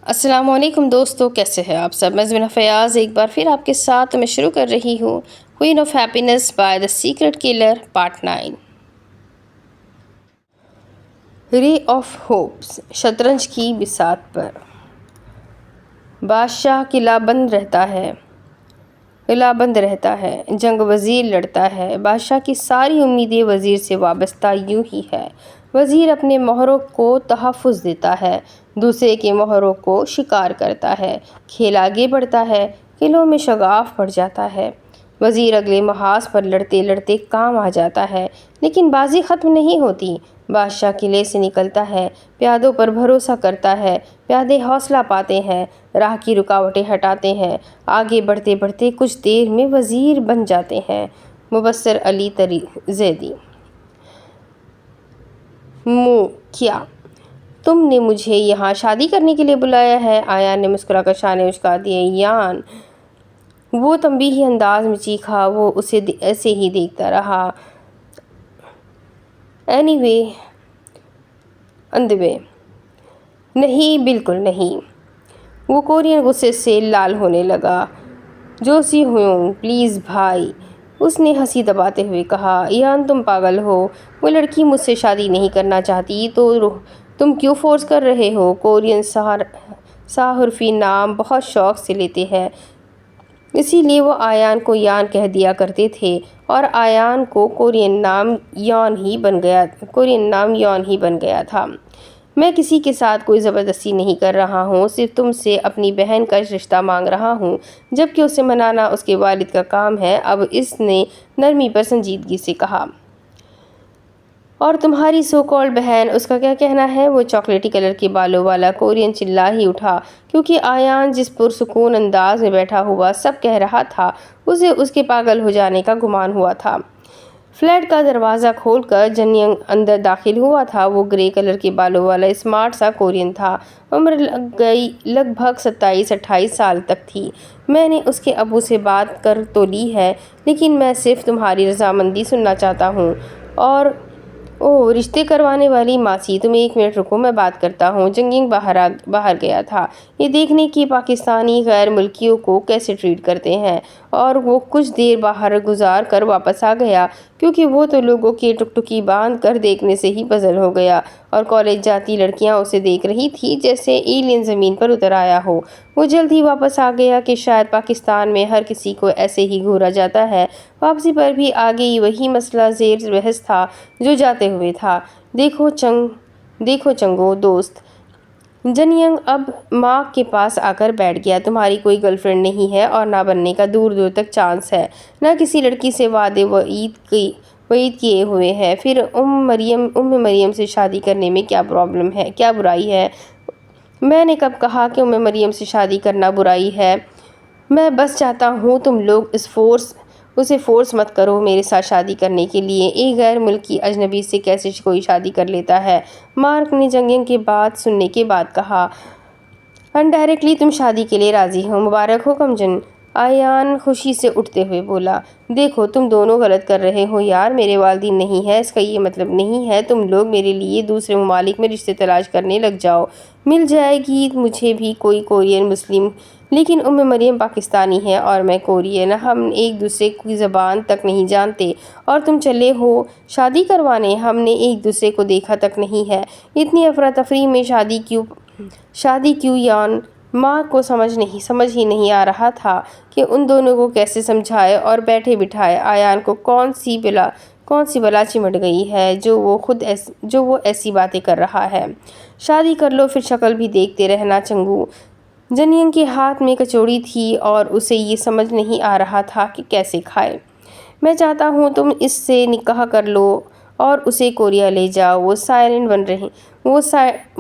السلام علیکم دوستو، کیسے ہیں آپ سب؟ میں زمینہ فیاض ایک بار پھر آپ کے ساتھ میں شروع کر رہی ہوں queen of happiness by the secret colour part 9۔ رے آف ہوپس۔ شطرنج کی بساط پر بادشاہ قلعہ بند رہتا ہے، جنگ وزیر لڑتا ہے۔ بادشاہ کی ساری امیدیں وزیر سے وابستہ یوں ہی ہے۔ وزیر اپنے مہروں کو تحفظ دیتا ہے، دوسرے کے مہروں کو شکار کرتا ہے۔ کھیل آگے بڑھتا ہے، قلعوں میں شگاف بڑھ جاتا ہے۔ وزیر اگلے محاذ پر لڑتے لڑتے کام آ جاتا ہے، لیکن بازی ختم نہیں ہوتی۔ بادشاہ قلعے سے نکلتا ہے، پیادوں پر بھروسہ کرتا ہے۔ پیادے حوصلہ پاتے ہیں، راہ کی رکاوٹیں ہٹاتے ہیں، آگے بڑھتے بڑھتے کچھ دیر میں وزیر بن جاتے ہیں۔ مبصر علی زیدی۔ کیا تم نے مجھے یہاں شادی کرنے کے لیے بلایا ہے؟ آیان نے مسکرا کر شانے اچکا دیے۔ یان، وہ تنبیہی انداز میں چیخا۔ وہ اسے ایسے ہی دیکھتا رہا۔ اندوے، نہیں، بالکل نہیں۔ وہ کورین غصے سے لال ہونے لگا۔ جو سی ہیونگ، پلیز بھائی، اس نے ہنسی دباتے ہوئے کہا۔ یان، تم پاگل ہو، وہ لڑکی مجھ سے شادی نہیں کرنا چاہتی تو تم کیوں فورس کر رہے ہو؟ کورین صحافی نام بہت شوق سے لیتے ہیں، اسی لیے وہ آیان کو یان کہہ دیا کرتے تھے، اور آیان کو کورین نام یان ہی بن گیا تھا۔ میں کسی کے ساتھ کوئی زبردستی نہیں کر رہا ہوں، صرف تم سے اپنی بہن کا رشتہ مانگ رہا ہوں، جبکہ اسے منانا اس کے والد کا کام ہے۔ اب اس نے نرمی پر سنجیدگی سے کہا۔ اور تمہاری سو کالڈ بہن، اس کا کیا کہنا ہے؟ وہ چاکلیٹی کلر کے بالوں والا کورین چلا ہی اٹھا، کیونکہ آیان جس پرسکون انداز میں بیٹھا ہوا سب کہہ رہا تھا، اسے اس کے پاگل ہو جانے کا گمان ہوا تھا۔ فلیٹ کا دروازہ کھول کر جن ینگ اندر داخل ہوا تھا۔ وہ گرے کلر کے بالوں والا اسمارٹ سا کورین تھا۔ عمر لگ بھگ 27-28 سال تک تھی۔ میں نے اس کے ابو سے بات کر تو لی ہے، لیکن میں صرف تمہاری رضامندی سننا چاہتا ہوں۔ اور رشتے کروانے والی ماسی، تم ایک منٹ رکو، میں بات کرتا ہوں۔ جن ینگ باہر گیا تھا، یہ دیکھنے کہ پاکستانی غیر ملکیوں کو کیسے ٹریٹ کرتے ہیں، اور وہ کچھ دیر باہر گزار کر واپس آ گیا، کیونکہ وہ تو لوگوں کی ٹکٹکی باندھ کر دیکھنے سے ہی پزل ہو گیا، اور کالج جاتی لڑکیاں اسے دیکھ رہی تھی جیسے ایلین زمین پر اتر آیا ہو۔ وہ جلد ہی واپس آ گیا کہ شاید پاکستان میں ہر کسی کو ایسے ہی گھورا جاتا ہے۔ واپسی پر بھی آگے وہی مسئلہ زیر بحث تھا جو جاتے ہوئے تھا۔ دیکھو چنگو دوست، جن ینگ اب ماں کے پاس آ کر بیٹھ گیا، تمہاری کوئی گرل فرینڈ نہیں ہے، اور نہ بننے کا دور دور تک چانس ہے۔ نہ کسی لڑکی سے وعدے وعید کیے ہوئے ہیں۔ پھر مریم سے شادی کرنے میں کیا برائی ہے؟ میں نے کب کہا کہ مریم سے شادی کرنا برائی ہے؟ میں بس چاہتا ہوں تم لوگ اسے فورس مت کرو میرے ساتھ شادی کرنے کے لیے۔ ایک غیر ملکی اجنبی سے کیسے کوئی شادی کر لیتا ہے؟ مارک نے جن ینگ کی بات سننے کے بعد کہا۔ انڈائریکٹلی تم شادی کے لیے راضی ہو، مبارک ہو کمجن۔ آیان خوشی سے اٹھتے ہوئے بولا۔ دیکھو تم دونوں غلط کر رہے ہو یار، میرے والدین نہیں ہے، اس کا یہ مطلب نہیں ہے تم لوگ میرے لیے دوسرے ممالک میں رشتے تلاش کرنے لگ جاؤ۔ مل جائے گی مجھے بھی کوئی کورین مسلم، لیکن مریم پاکستانی ہے اور میں کورین، ہم ایک دوسرے کی زبان تک نہیں جانتے، اور تم چلے ہو شادی کروانے، ہم نے ایک دوسرے کو دیکھا تک نہیں ہے۔ اتنی افراتفری میں شادی کیوں؟ یان، ماں کو سمجھ ہی نہیں آ رہا تھا کہ ان دونوں کو کیسے سمجھائے اور بیٹھے بٹھائے۔ آیان کو کون سی بلا چمٹ گئی ہے جو وہ ایسی باتیں کر رہا ہے؟ شادی کر لو، پھر شکل بھی دیکھتے رہنا چنگو۔ جن ینگ کے ہاتھ میں کچوڑی تھی اور اسے یہ سمجھ نہیں آ رہا تھا کہ کیسے کھائے۔ میں چاہتا ہوں تم اس سے نکاح کر لو اور اسے کوریا لے جاؤ۔ وہ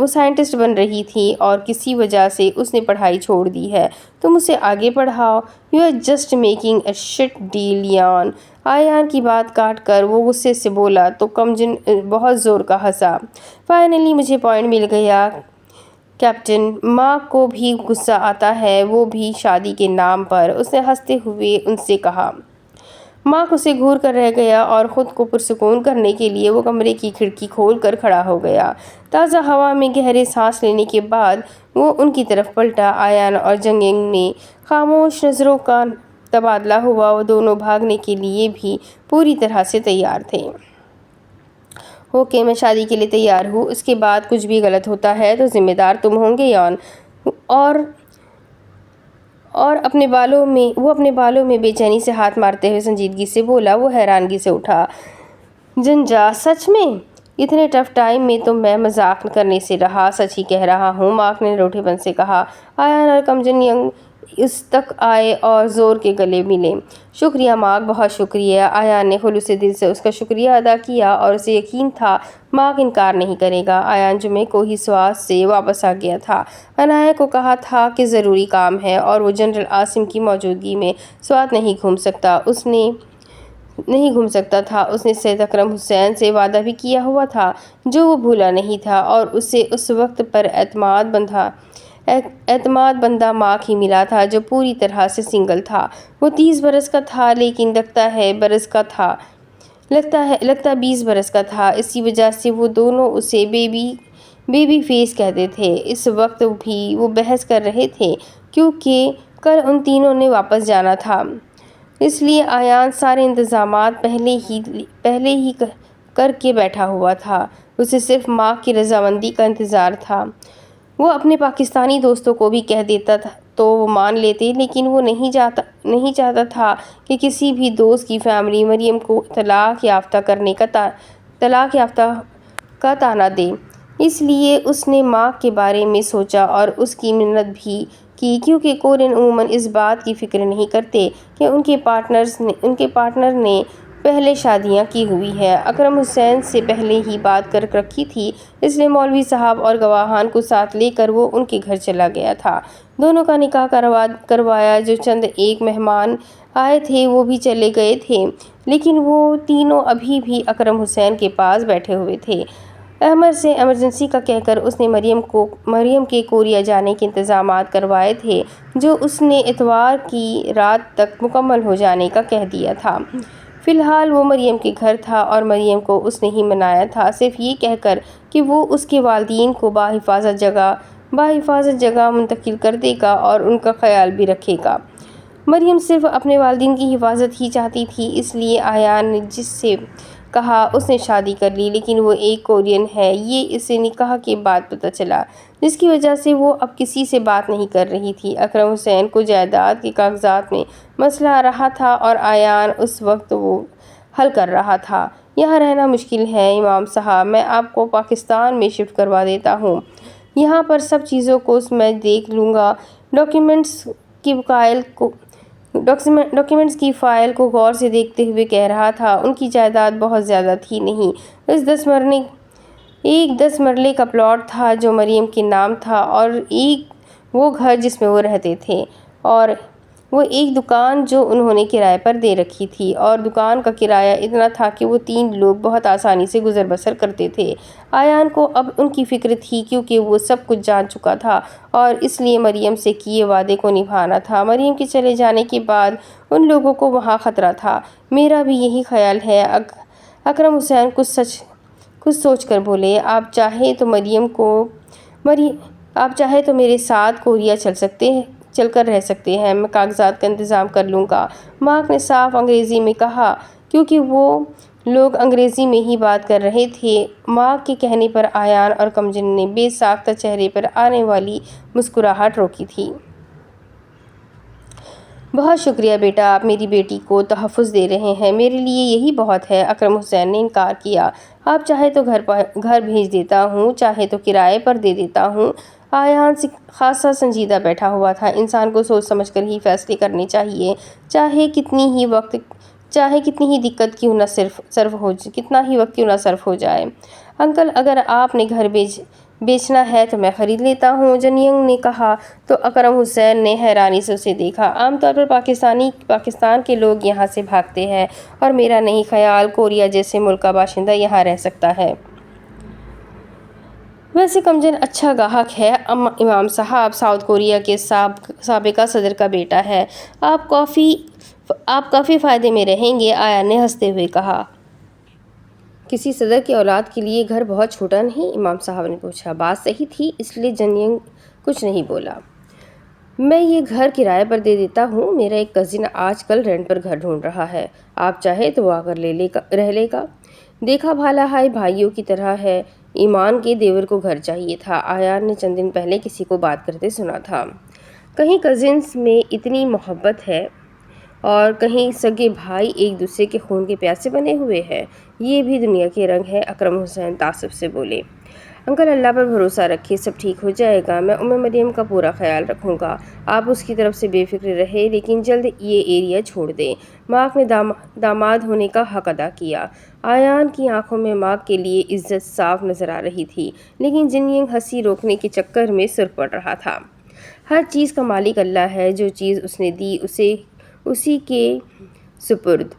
سائنٹسٹ بن رہی تھی اور کسی وجہ سے اس نے پڑھائی چھوڑ دی ہے، تم اسے آگے پڑھاؤ۔ You are just making a shit deal یان۔ آیان کی بات کاٹ کر وہ غصے سے بولا تو کمجن بہت زور کا ہنسا۔ فائنلی مجھے پوائنٹ مل گیا کیپٹن، ماں کو بھی غصہ آتا ہے، وہ بھی شادی کے نام پر، اس نے ہنستے ہوئے ان سے کہا۔ مارک اسے گھور کر رہ گیا اور خود کو پرسکون کرنے کے لیے وہ کمرے کی کھڑکی کھول کر کھڑا ہو گیا۔ تازہ ہوا میں گہرے سانس لینے کے بعد وہ ان کی طرف پلٹا۔ ایان اور جنگ ینگ میں خاموش نظروں کا تبادلہ ہوا۔ وہ دونوں بھاگنے کے لیے بھی پوری طرح سے تیار تھے۔ اوکے، میں شادی کے لیے تیار ہوں۔ اس کے بعد کچھ بھی غلط ہوتا ہے تو ذمہ دار تم ہوں گے یان۔ اور اپنے بالوں میں بے چینی سے ہاتھ مارتے ہوئے سنجیدگی سے بولا۔ وہ حیرانگی سے اٹھا۔ جنجا، سچ میں؟ اتنے ٹف ٹائم میں تو میں مذاق کرنے سے رہا، سچ ہی کہہ رہا ہوں، مارک نے روٹھے پن سے کہا۔ ایان اور کم جن ینگ اس تک آئے اور زور کے گلے ملے۔ شکریہ مارک، بہت شکریہ۔ ایان نے خلوص دل سے اس کا شکریہ ادا کیا اور اسے یقین تھا مارک انکار نہیں کرے گا۔ ایان جمعے کو ہی سوات سے واپس آ گیا تھا۔ عنایہ کو کہا تھا کہ ضروری کام ہے اور وہ جنرل عاصم کی موجودگی میں سوات نہیں گھوم سکتا تھا۔ اس نے سید اکرم حسین سے وعدہ بھی کیا ہوا تھا جو وہ بھولا نہیں تھا، اور اسے اس وقت پر اعتماد بندہ مارک ہی ملا تھا جو پوری طرح سے سنگل تھا۔ وہ 30 برس کا تھا لیکن لگتا 20 برس کا تھا۔ اسی وجہ سے وہ دونوں اسے بیبی فیس کہتے تھے۔ اس وقت بھی وہ بحث کر رہے تھے کیونکہ کل ان تینوں نے واپس جانا تھا، اس لیے ایان سارے انتظامات پہلے ہی کر کے بیٹھا ہوا تھا۔ اسے صرف مارک کی رضامندی کا انتظار تھا۔ وہ اپنے پاکستانی دوستوں کو بھی کہہ دیتا تو وہ مان لیتے، لیکن وہ نہیں چاہتا تھا کہ کسی بھی دوست کی فیملی مریم کو طلاق یافتہ کا طعنہ دے۔ اس لیے اس نے مارک کے بارے میں سوچا اور اس کی منت بھی کی، کیونکہ کورین عموماً اس بات کی فکر نہیں کرتے کہ ان کے پارٹنر نے پہلے شادیاں کی ہوئی ہیں۔ اکرم حسین سے پہلے ہی بات کر رکھی تھی، اس لیے مولوی صاحب اور گواہان کو ساتھ لے کر وہ ان کے گھر چلا گیا تھا۔ دونوں کا نکاح کروایا۔ جو چند ایک مہمان آئے تھے وہ بھی چلے گئے تھے، لیکن وہ تینوں ابھی بھی اکرم حسین کے پاس بیٹھے ہوئے تھے۔ احمد سے ایمرجنسی کا کہہ کر اس نے مریم کے کوریا جانے کے انتظامات کروائے تھے، جو اس نے اتوار کی رات تک مکمل ہو جانے کا کہہ دیا تھا۔ فی الحال وہ مریم کے گھر تھا اور مریم کو اس نے ہی منایا تھا، صرف یہ کہہ کر کہ وہ اس کے والدین کو بحفاظت جگہ منتقل کر دے گا اور ان کا خیال بھی رکھے گا۔ مریم صرف اپنے والدین کی حفاظت ہی چاہتی تھی، اس لیے ایان نے جس سے کہا اس نے شادی کر لی، لیکن وہ ایک کورین ہے، یہ اسے نکاح کے بعد پتہ چلا، جس کی وجہ سے وہ اب کسی سے بات نہیں کر رہی تھی۔ اکرم حسین کو جائیداد کے کاغذات میں مسئلہ آ رہا تھا اور ایان اس وقت وہ حل کر رہا تھا۔ یہاں رہنا مشکل ہے امام صاحب، میں آپ کو پاکستان میں شفٹ کروا دیتا ہوں، یہاں پر سب چیزوں کو میں دیکھ لوں گا۔ ڈاکیومنٹس کی فائل کو غور سے دیکھتے ہوئے کہہ رہا تھا۔ ان کی جائیداد بہت زیادہ تھی نہیں، ایک 10 مرلے کا پلاٹ تھا جو مریم کے نام تھا، اور ایک وہ گھر جس میں وہ رہتے تھے، اور وہ ایک دکان جو انہوں نے کرائے پر دے رکھی تھی، اور دکان کا کرایہ اتنا تھا کہ وہ 3 لوگ بہت آسانی سے گزر بسر کرتے تھے۔ ایان کو اب ان کی فکر تھی کیونکہ وہ سب کچھ جان چکا تھا اور اس لیے مریم سے کیے وعدے کو نبھانا تھا۔ مریم کے چلے جانے کے بعد ان لوگوں کو وہاں خطرہ تھا۔ میرا بھی یہی خیال ہے، اکرم حسین کچھ سوچ کر بولے۔ آپ چاہیں تو میرے ساتھ کوریا چل کر رہ سکتے ہیں، میں کاغذات کا انتظام کر لوں گا، مارک نے صاف انگریزی میں کہا۔ کیونکہ وہ لوگ انگریزی میں ہی بات کر رہے تھے، مارک کے کہنے پر ایان اور کمجن نے بے ساختہ چہرے پر آنے والی مسکراہٹ روکی تھی۔ بہت شکریہ بیٹا، آپ میری بیٹی کو تحفظ دے رہے ہیں، میرے لیے یہی بہت ہے۔ اکرم حسین نے انکار کیا۔ آپ چاہے تو گھر بھیج دیتا ہوں، چاہے تو کرائے پر دے دیتا ہوں۔ ایان خاصا سنجیدہ بیٹھا ہوا تھا۔ انسان کو سوچ سمجھ کر ہی فیصلے کرنے چاہیے، چاہے کتنی ہی وقت کیوں نہ صرف ہو جائے۔ انکل، اگر آپ نے گھر بیچنا ہے تو میں خرید لیتا ہوں، جن ینگ نے کہا۔ تو اکرم حسین نے حیرانی سے اسے دیکھا۔ عام طور پر پاکستان کے لوگ یہاں سے بھاگتے ہیں، اور میرا نہیں خیال کوریا جیسے ملک کا باشندہ یہاں رہ سکتا ہے۔ ویسے کمجن اچھا گاہک ہے امام صاحب، ساؤتھ کوریا کے سابقہ صدر کا بیٹا ہے۔ آپ کافی آپ کافی فائدے میں رہیں گے، آیا نے ہنستے ہوئے کہا۔ کسی صدر کی اولاد کے لیے گھر بہت چھوٹا نہیں؟ امام صاحب نے پوچھا۔ بات صحیح تھی، اس لیے جنینگ کچھ نہیں بولا۔ میں یہ گھر کرائے پر دے دیتا ہوں، میرا ایک کزن آج کل رینٹ پر گھر ڈھونڈ رہا ہے، آپ چاہے تو وہ آ کر رہ لے گا۔ دیکھا بھالا ہائی بھائیوں کی طرح ہے، ایمان کے دیور کو گھر چاہیے تھا، آیان نے چند دن پہلے کسی کو بات کرتے سنا تھا۔ کہیں کزنز میں اتنی محبت ہے اور کہیں سگے بھائی ایک دوسرے کے خون کے پیاسے بنے ہوئے ہیں، یہ بھی دنیا کے رنگ ہے، اکرم حسین تعصب سے بولے۔ انکل اللہ پر بھروسہ رکھیں، سب ٹھیک ہو جائے گا، میں مریم کا پورا خیال رکھوں گا، آپ اس کی طرف سے بے فکر رہے، لیکن جلد یہ ایریا چھوڑ دیں۔ مارک نے داماد ہونے کا حق ادا کیا۔ آیان کی آنکھوں میں مارک کے لیے عزت صاف نظر آ رہی تھی، لیکن جنینگ ہنسی روکنے کے چکر میں سرخ پڑ رہا تھا۔ ہر چیز کا مالک اللہ ہے، جو چیز اس نے دی اسے اسی کے سپرد۔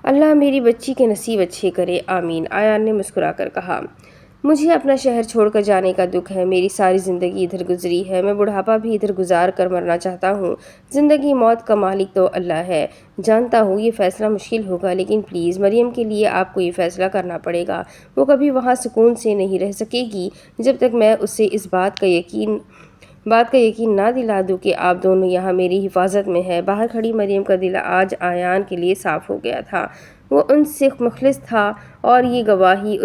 اللہ میری بچی کے نصیب اچھے کرے، آمین، آیان نے مسکرا کر کہا۔ مجھے اپنا شہر چھوڑ کر جانے کا دکھ ہے، میری ساری زندگی ادھر گزری ہے، میں بڑھاپا بھی ادھر گزار کر مرنا چاہتا ہوں۔ زندگی موت کا مالک تو اللہ ہے، جانتا ہوں یہ فیصلہ مشکل ہوگا، لیکن پلیز مریم کے لیے آپ کو یہ فیصلہ کرنا پڑے گا، وہ کبھی وہاں سکون سے نہیں رہ سکے گی جب تک میں اسے اس بات کا یقین نہ دلا دوں کہ آپ دونوں یہاں میری حفاظت میں ہیں۔ باہر کھڑی مریم کا دل آج آیان کے لیے صاف ہو گیا تھا، وہ ان سے مخلص تھا اور یہ گواہی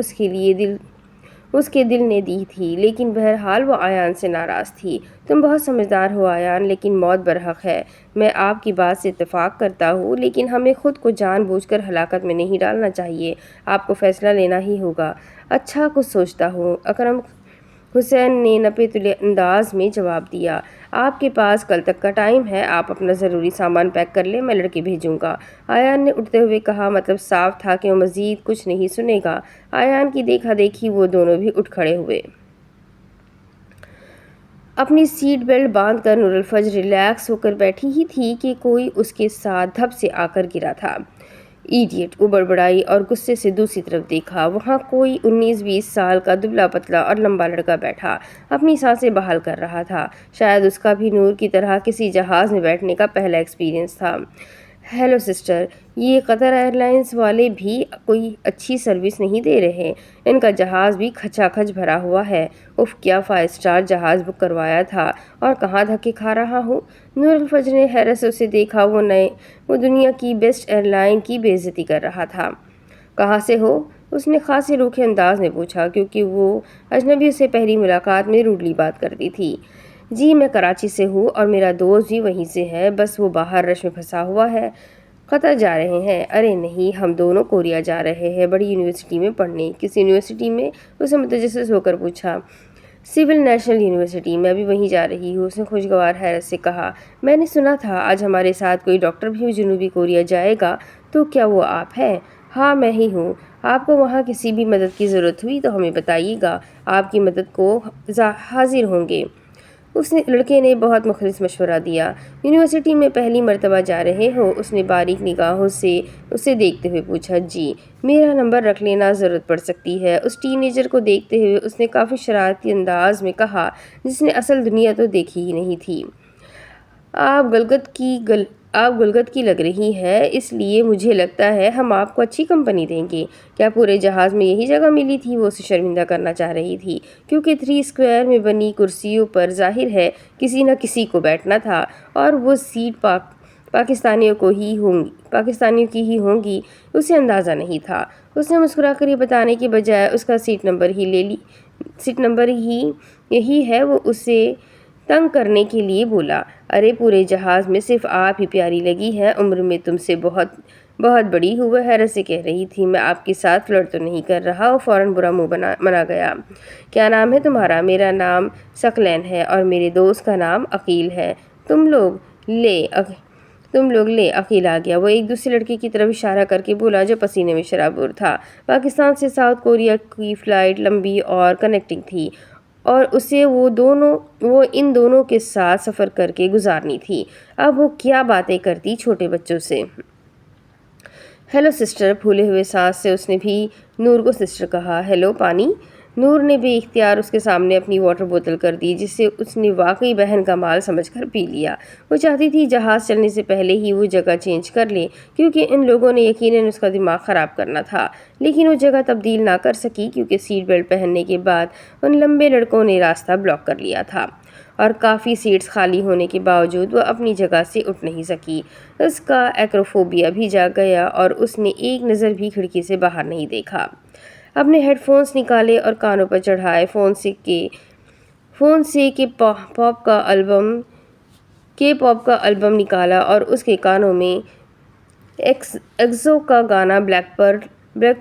اس کے دل نے دی تھی، لیکن بہرحال وہ آیان سے ناراض تھی۔ تم بہت سمجھدار ہو آیان، لیکن موت برحق ہے، میں آپ کی بات سے اتفاق کرتا ہوں، لیکن ہمیں خود کو جان بوجھ کر ہلاکت میں نہیں ڈالنا چاہیے، آپ کو فیصلہ لینا ہی ہوگا۔ اچھا، کچھ سوچتا ہوں، اکرم حسین نے نپے تلے انداز میں جواب دیا۔ آپ کے پاس کل تک کا ٹائم ہے، آپ اپنا ضروری سامان پیک کر لیں، میں لڑکے بھیجوں گا، آیان نے اٹھتے ہوئے کہا۔ مطلب صاف تھا کہ وہ مزید کچھ نہیں سنے گا۔ آیان کی دیکھا دیکھی وہ دونوں بھی اٹھ کھڑے ہوئے۔ اپنی سیٹ بیلٹ باندھ کر نور الفجر ریلیکس ہو کر بیٹھی ہی تھی کہ کوئی اس کے ساتھ دھپ سے آ کر گرا تھا۔ ایڈیٹ، وہ بڑبڑائی اور غصے سے دوسری طرف دیکھا۔ وہاں کوئی 19-20 سال کا دبلا پتلا اور لمبا لڑکا بیٹھا اپنی سانسیں بحال کر رہا تھا، شاید اس کا بھی نور کی طرح کسی جہاز میں بیٹھنے کا پہلا ایکسپیرئنس تھا۔ ہیلو سسٹر، یہ قطر ایئر لائنز والے بھی کوئی اچھی سروس نہیں دے رہے، ان کا جہاز بھی کھچا کھچ بھرا ہوا ہے، اف کیا 5 اسٹار جہاز بک کروایا تھا اور کہاں دھکے کھا رہا ہوں۔ نور الفجر نے حیرت سے اسے دیکھا، وہ دنیا کی بیسٹ ایئر لائن کی بے عزتی کر رہا تھا۔ کہاں سے ہو؟ اس نے خاصے روکھے انداز میں پوچھا، کیونکہ وہ اجنبیوں سے پہلی ملاقات میں روڈلی بات کرتی تھی۔ جی میں کراچی سے ہوں اور میرا دوست بھی وہیں سے ہے، بس وہ باہر رش میں پھنسا ہوا ہے۔ قطر جا رہے ہیں؟ ارے نہیں، ہم دونوں کوریا جا رہے ہیں، بڑی یونیورسٹی میں پڑھنے۔ کس یونیورسٹی میں؟ اس نے متجسس ہو کر پوچھا۔ سول نیشنل یونیورسٹی، میں بھی وہیں جا رہی ہوں، اس نے خوشگوار حیرت سے کہا۔ میں نے سنا تھا آج ہمارے ساتھ کوئی ڈاکٹر بھی جنوبی کوریا جائے گا، تو کیا وہ آپ ہیں؟ ہاں میں ہی ہوں، آپ کو وہاں کسی بھی مدد کی ضرورت ہوئی تو ہمیں بتائیے گا، آپ کی مدد کو حاضر ہوں گے، اس لڑکے نے بہت مخلص مشورہ دیا۔ یونیورسٹی میں پہلی مرتبہ جا رہے ہو؟ اس نے باریک نگاہوں سے اسے دیکھتے ہوئے پوچھا۔ جی، میرا نمبر رکھ لینا، ضرورت پڑ سکتی ہے، اس ٹین ایجر کو دیکھتے ہوئے اس نے کافی شرارتی انداز میں کہا، جس نے اصل دنیا تو دیکھی ہی نہیں تھی۔ آپ گلگت کی لگ رہی ہے، اس لیے مجھے لگتا ہے ہم آپ کو اچھی کمپنی دیں گے۔ کیا پورے جہاز میں یہی جگہ ملی تھی؟ وہ اسے شرمندہ کرنا چاہ رہی تھی، کیونکہ 3 اسکوائر میں بنی کرسیوں پر ظاہر ہے کسی نہ کسی کو بیٹھنا تھا، اور وہ سیٹ پاکستانیوں کی ہی ہوں گی، اسے اندازہ نہیں تھا۔ اس نے مسکرا کر یہ بتانے کے بجائے اس کا سیٹ نمبر ہی یہی ہے، وہ اسے تنگ کرنے کے لیے بولا۔ ارے پورے جہاز میں صرف آپ ہی پیاری لگی ہیں، عمر میں تم سے بہت بڑی ہوں، وہ حیرت سے کہہ رہی تھی۔ میں آپ کے ساتھ فلرٹ تو نہیں کر رہا، وہ فوراً برا منہ بنا گیا۔ کیا نام ہے تمہارا؟ میرا نام ثقلین ہے اور میرے دوست کا نام عقیل ہے۔ تم لوگ لے عقیل آ گیا، وہ ایک دوسرے لڑکے کی طرف اشارہ کر کے بولا جو پسینے میں شرابور تھا۔ پاکستان سے ساؤتھ کوریا کی فلائٹ لمبی اور کنیکٹنگ تھی اور اسے وہ ان دونوں کے ساتھ سفر کر کے گزارنی تھی۔ اب وہ کیا باتیں کرتی چھوٹے بچوں سے۔ ہیلو سسٹر، پھولے ہوئے سانس سے اس نے بھی نور کو سسٹر کہا۔ ہیلو پانی، نور نے بے اختیار اس کے سامنے اپنی واٹر بوتل کر دی، جسے اس نے واقعی بہن کا مال سمجھ کر پی لیا۔ وہ چاہتی تھی جہاز چلنے سے پہلے ہی وہ جگہ چینج کر لے، کیونکہ ان لوگوں نے یقیناً اس کا دماغ خراب کرنا تھا، لیکن وہ جگہ تبدیل نہ کر سکی کیونکہ سیٹ بیلٹ پہننے کے بعد ان لمبے لڑکوں نے راستہ بلاک کر لیا تھا، اور کافی سیٹس خالی ہونے کے باوجود وہ اپنی جگہ سے اٹھ نہیں سکی۔ اس کا ایکروفوبیا بھی جاگ گیا اور اس نے ایک نظر بھی کھڑکی سے باہر نہیں دیکھا۔ اپنے ہیڈ فونز نکالے اور کانوں پر چڑھائے، فون سے کے پاپ کا البم نکالا اور اس کے کانوں میں ایکسو کا گانا بلیک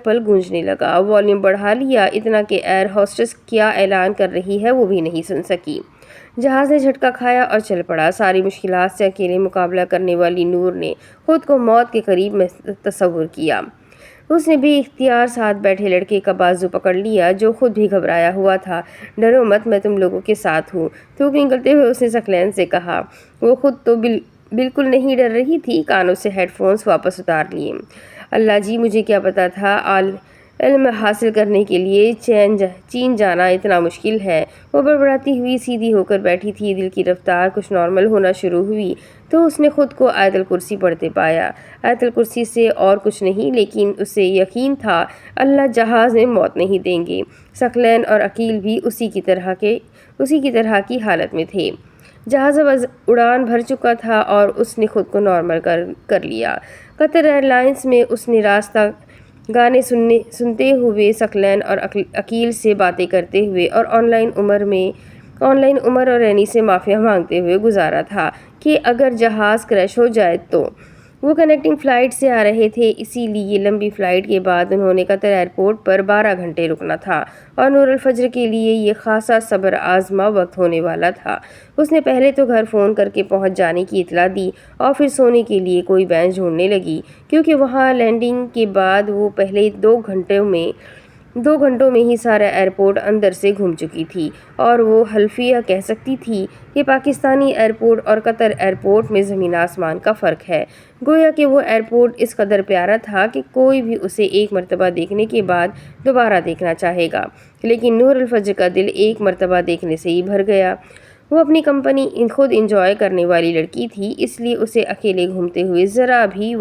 پرل گونجنے لگا۔ والیوم بڑھا لیا، اتنا کہ ایئر ہوسٹس کیا اعلان کر رہی ہے وہ بھی نہیں سن سکی۔ جہاز نے جھٹکا کھایا اور چل پڑا۔ ساری مشکلات سے اکیلے مقابلہ کرنے والی نور نے خود کو موت کے قریب تصور کیا۔ اس نے بے اختیار ساتھ بیٹھے لڑکے کا بازو پکڑ لیا جو خود بھی گھبرایا ہوا تھا۔ ڈرو مت، میں تم لوگوں کے ساتھ ہوں، تھوک نکلتے ہوئے اس نے ثقلین سے کہا۔ وہ خود تو بالکل نہیں ڈر رہی تھی۔ کانوں سے ہیڈ فونز واپس اتار لیے۔ اللہ جی، مجھے کیا پتا تھا علم حاصل کرنے کے لیے چین جانا اتنا مشکل ہے۔ وہ بڑبڑاتی ہوئی سیدھی ہو کر بیٹھی تھی۔ دل کی رفتار کچھ نارمل ہونا شروع ہوئی تو اس نے خود کو آیت الکرسی پڑھتے پایا۔ آیت الکرسی سے اور کچھ نہیں، لیکن اسے یقین تھا اللہ جہاز میں موت نہیں دیں گے۔ ثقلین اور عقیل بھی اسی کی طرح کی حالت میں تھے۔ جہاز اب اڑان بھر چکا تھا اور اس نے خود کو نارمل کر لیا۔ قطر ایئر لائنز میں اس نے راستہ گانے سنتے ہوئے، ثقلین اور عقیل سے باتیں کرتے ہوئے اور آن لائن عمر اور رینی سے معافی مانگتے ہوئے گزارا تھا کہ اگر جہاز کریش ہو جائے تو۔ وہ کنیکٹنگ فلائٹ سے آ رہے تھے، اسی لیے لمبی فلائٹ کے بعد انہوں نے قطر ایئرپورٹ پر 12 گھنٹے رکنا تھا اور نور الفجر کے لیے یہ خاصا صبر آزما وقت ہونے والا تھا۔ اس نے پہلے تو گھر فون کر کے پہنچ جانے کی اطلاع دی اور پھر سونے کے لیے کوئی بینچ ڈھونڈنے لگی، کیونکہ وہاں لینڈنگ کے بعد وہ پہلے 2 گھنٹوں میں ہی سارا ایئرپورٹ اندر سے گھوم چکی تھی، اور وہ حلفیہ کہہ سکتی تھی کہ پاکستانی ایئرپورٹ اور قطر ایئرپورٹ میں زمین آسمان کا فرق ہے۔ گویا کہ وہ ایئرپورٹ اس قدر پیارا تھا کہ کوئی بھی اسے ایک مرتبہ دیکھنے کے بعد دوبارہ دیکھنا چاہے گا، لیکن نور الفجر کا دل ایک مرتبہ دیکھنے سے ہی بھر گیا۔ وہ اپنی کمپنی خود انجوائے کرنے والی لڑکی تھی، اس لیے اسے اکیلے گھومتے ہوئے ذرا بھی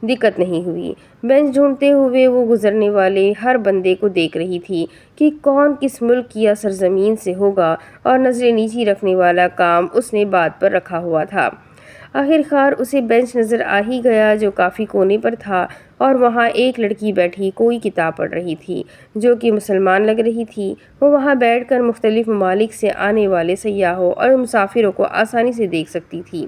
دقت نہیں ہوئی۔ بینچ ڈھونڈتے ہوئے وہ گزرنے والے ہر بندے کو دیکھ رہی تھی کہ کون کس ملک یا سرزمین سے ہوگا، اور نظریں نیچی رکھنے والا کام اس نے بات پر رکھا ہوا تھا۔ آخر کار اسے بینچ نظر آ ہی گیا جو کافی کونے پر تھا، اور وہاں ایک لڑکی بیٹھی کوئی کتاب پڑھ رہی تھی جو کہ مسلمان لگ رہی تھی۔ وہ وہاں بیٹھ کر مختلف ممالک سے آنے والے سیاحوں اور مسافروں کو آسانی سے دیکھ سکتی تھی۔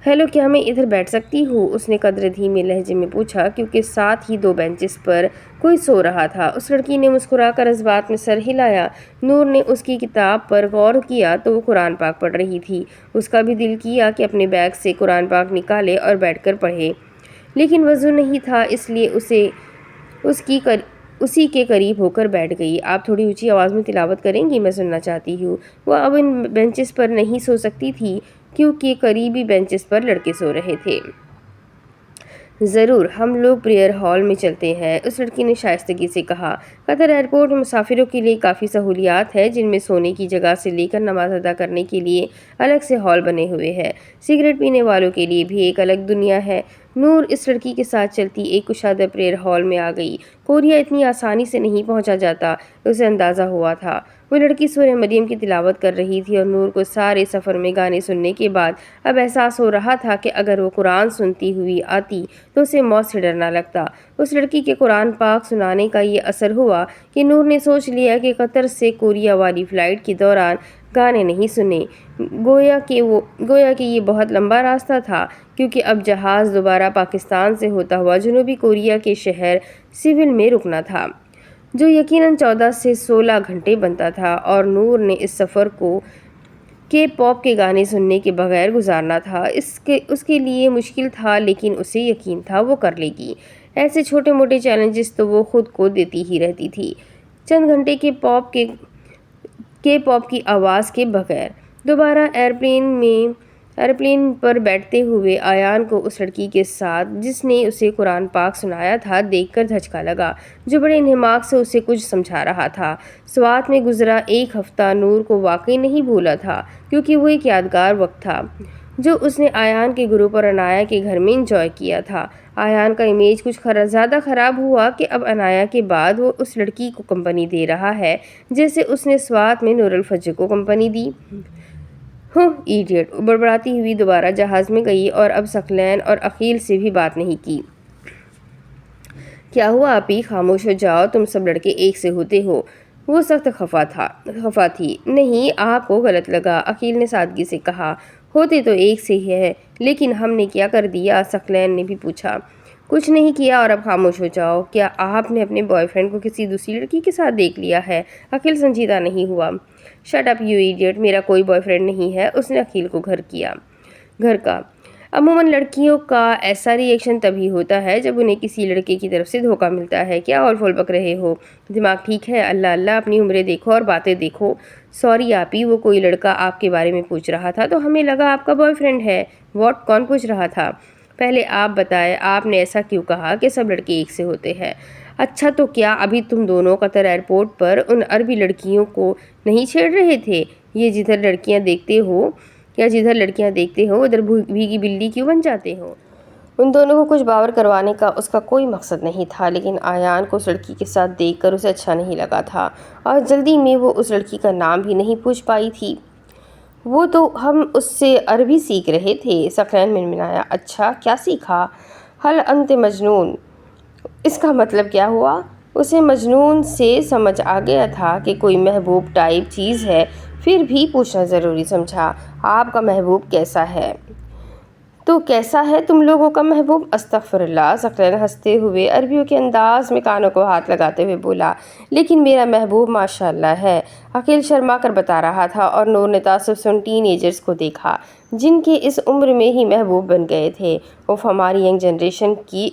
ہیلو، کیا میں ادھر بیٹھ سکتی ہوں؟ اس نے قدرے دھیمے لہجے میں پوچھا، کیونکہ ساتھ ہی 2 بینچز پر کوئی سو رہا تھا۔ اس لڑکی نے مسکرا کر اس بات میں سر ہلایا۔ نور نے اس کی کتاب پر غور کیا تو وہ قرآن پاک پڑھ رہی تھی۔ اس کا بھی دل کیا کہ اپنے بیگ سے قرآن پاک نکالے اور بیٹھ کر پڑھے، لیکن وضو نہیں تھا، اس لیے اسی کے قریب ہو کر بیٹھ گئی۔ آپ تھوڑی اونچی آواز میں تلاوت کریں گی؟ میں سننا چاہتی ہوں۔ وہ اب ان بینچز پر نہیں سو سکتی تھی کیونکہ قریبی بینچز پر لڑکے سو رہے تھے۔ ضرور، ہم لوگ پریئر ہال میں چلتے ہیں، اس لڑکی نے شائستگی سے کہا۔ قطر ایئرپورٹ میں مسافروں کے لیے کافی سہولیات ہیں، جن میں سونے کی جگہ سے لے کر نماز ادا کرنے کے لیے الگ سے ہال بنے ہوئے ہیں۔ سگریٹ پینے والوں کے لیے بھی ایک الگ دنیا ہے۔ نور اس لڑکی کے ساتھ چلتی ایک کشادہ پریئر ہال میں آ گئی۔ کوریا اتنی آسانی سے نہیں پہنچا جاتا، اسے اندازہ ہوا تھا۔ وہ لڑکی سورہ مریم کی تلاوت کر رہی تھی، اور نور کو سارے سفر میں گانے سننے کے بعد اب احساس ہو رہا تھا کہ اگر وہ قرآن سنتی ہوئی آتی تو اسے موت سے ڈر نہ لگتا۔ اس لڑکی کے قرآن پاک سنانے کا یہ اثر ہوا کہ نور نے سوچ لیا کہ قطر سے کوریا والی فلائٹ کے دوران گانے نہیں سنے، گویا کہ یہ بہت لمبا راستہ تھا، کیونکہ اب جہاز دوبارہ پاکستان سے ہوتا ہوا جنوبی کوریا کے شہر سیول میں رکنا تھا، جو یقیناً 14 سے 16 گھنٹے بنتا تھا، اور نور نے اس سفر کو کے پاپ کے گانے سننے کے بغیر گزارنا تھا۔ اس کے لیے مشکل تھا، لیکن اسے یقین تھا وہ کر لے گی۔ ایسے چھوٹے موٹے چیلنجز تو وہ خود کو دیتی ہی رہتی تھی، چند گھنٹے کے پاپ کی آواز کے بغیر۔ دوبارہ ایئرپلین میں ایروپلین پر بیٹھتے ہوئے آیان کو اس لڑکی کے ساتھ جس نے اسے قرآن پاک سنایا تھا دیکھ کر دھچکا لگا، جو بڑے انہماک سے اسے کچھ سمجھا رہا تھا۔ سوات میں گزرا ایک ہفتہ نور کو واقعی نہیں بھولا تھا، کیونکہ وہ ایک یادگار وقت تھا جو اس نے آیان کے گروپ اور انایا کے گھر میں انجوائے کیا تھا۔ آیان کا امیج کچھ زیادہ خراب ہوا کہ اب انایا کے بعد وہ اس لڑکی کو کمپنی دے رہا ہے جیسے اس نے سوات میں نور الفجر کو کمپنی دی۔ ایڈیٹ، بڑبڑاتی ہوئی دوبارہ جہاز میں گئی اور اب ثقلین اور عقیل سے بھی بات نہیں کی۔ کیا ہوا آپی؟ خاموش ہو جاؤ، تم سب لڑکے ایک سے ہوتے ہو۔ وہ سخت خفا تھی۔ نہیں، آپ کو غلط لگا، عقیل نے سادگی سے کہا۔ ہوتے تو ایک سے ہی ہیں، لیکن ہم نے کیا کر دیا؟ ثقلین نے بھی پوچھا۔ کچھ نہیں کیا اور اب خاموش ہو جاؤ۔ کیا آپ نے اپنے بوائے فرینڈ کو کسی دوسری لڑکی کے ساتھ دیکھ لیا ہے؟ عقیل سنجیدہ نہیں ہوا۔ شٹ اپ یو ایڈیٹ، میرا کوئی بوائے فرینڈ نہیں ہے، اس نے عقیل کو گھر کا۔ عموماً لڑکیوں کا ایسا ری ایکشن تبھی ہوتا ہے جب انہیں کسی لڑکے کی طرف سے دھوکہ ملتا ہے۔ کیا اور پھول بک رہے ہو؟ دماغ ٹھیک ہے؟ اللہ اللہ، اپنی عمریں دیکھو اور باتیں دیکھو۔ سوری آپی، وہ کوئی لڑکا آپ کے بارے میں پوچھ رہا تھا تو ہمیں لگا آپ کا بوائے فرینڈ ہے۔ واٹ؟ کون پوچھ رہا تھا؟ پہلے آپ بتائیں، آپ نے ایسا کیوں کہا کہ سب لڑکے ایک سے ہوتے ہیں؟ اچھا تو کیا ابھی تم دونوں قطر ایئرپورٹ پر ان عربی لڑکیوں کو نہیں چھیڑ رہے تھے؟ جدھر لڑکیاں دیکھتے ہو ادھر بھیگی بلی کیوں بن جاتے ہو؟ ان دونوں کو کچھ باور کروانے کا اس کا کوئی مقصد نہیں تھا، لیکن آیان کو اس لڑکی کے ساتھ دیکھ کر اسے اچھا نہیں لگا تھا اور جلدی میں وہ اس لڑکی کا نام بھی نہیں پوچھ پائی تھی۔ وہ تو ہم اس سے عربی سیکھ رہے تھے، ثقلین منمنایا۔ اچھا، کیا سیکھا؟ حل انت مجنون؟ اس کا مطلب کیا ہوا؟ اسے مجنون سے سمجھ آ گیا تھا کہ کوئی محبوب ٹائپ چیز ہے، پھر بھی پوچھنا ضروری سمجھا۔ آپ کا محبوب کیسا ہے؟ تو کیسا ہے تم لوگوں کا محبوب؟ استغفر اللہ، ثقلین ہنستے ہوئے عربیوں کے انداز میں کانوں کو ہاتھ لگاتے ہوئے بولا۔ لیکن میرا محبوب ماشاء اللہ ہے، عقیل شرما کر بتا رہا تھا، اور نور نے تعصب سے ان ٹین ایجرز کو دیکھا جن کے اس عمر میں ہی محبوب بن گئے تھے۔ اف، ہماری ینگ جنریشن کی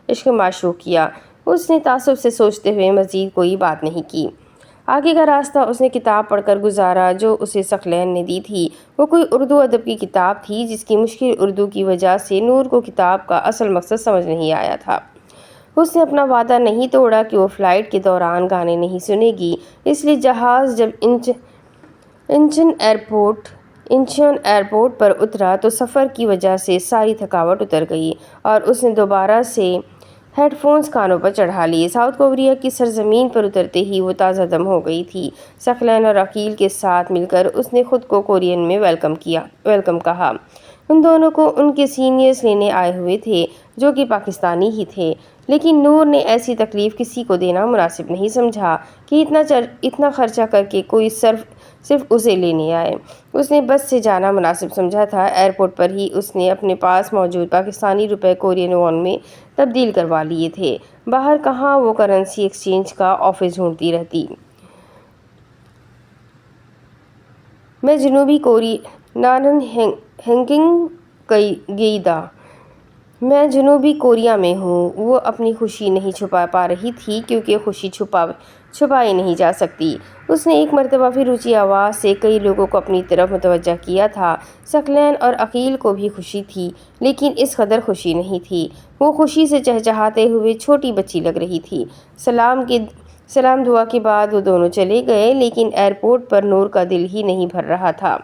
عشق معشوقیہ، اس نے تعصب سے سوچتے ہوئے مزید کوئی بات نہیں کی۔ آگے کا راستہ اس نے کتاب پڑھ کر گزارا جو اسے ثقلین نے دی تھی۔ وہ کوئی اردو ادب کی کتاب تھی جس کی مشکل اردو کی وجہ سے نور کو کتاب کا اصل مقصد سمجھ نہیں آیا تھا۔ اس نے اپنا وعدہ نہیں توڑا کہ وہ فلائٹ کے دوران گانے نہیں سنے گی، اس لیے جہاز جب انچن ایئرپورٹ پر اترا تو سفر کی وجہ سے ساری تھکاوٹ اتر گئی اور اس نے دوبارہ سے ہیڈ فونز کانوں پر چڑھا لیے۔ ساؤتھ کوریا کی سرزمین پر اترتے ہی وہ تازہ دم ہو گئی تھی۔ ثقلین اور عقیل کے ساتھ مل کر اس نے خود کو کورین میں ویلکم کہا۔ ان دونوں کو ان کے سینئرز لینے آئے ہوئے تھے جو کہ پاکستانی ہی تھے، لیکن نور نے ایسی تکلیف کسی کو دینا مناسب نہیں سمجھا کہ اتنا خرچہ کر کے کوئی صرف اسے لینے آئے۔ اس نے بس سے جانا مناسب سمجھا تھا۔ ایئرپورٹ پر ہی اس نے اپنے پاس موجود پاکستانی روپے کورین وون میں تبدیل کروا لیے تھے۔ باہر کہاں وہ کرنسی ایکسچینج کا آفس ڈھونڈتی رہتی۔ میں جنوبی کوریا میں ہوں۔ وہ اپنی خوشی نہیں چھپا پا رہی تھی کیونکہ خوشی چھپائی نہیں جا سکتی۔ اس نے ایک مرتبہ پھر اونچی آواز سے کئی لوگوں کو اپنی طرف متوجہ کیا تھا۔ ثقلین اور عقیل کو بھی خوشی تھی، لیکن اس قدر خوشی نہیں تھی۔ وہ خوشی سے چہچہاتے ہوئے چھوٹی بچی لگ رہی تھی۔ سلام دعا کے بعد وہ دونوں چلے گئے، لیکن ایئرپورٹ پر نور کا دل ہی نہیں بھر رہا تھا۔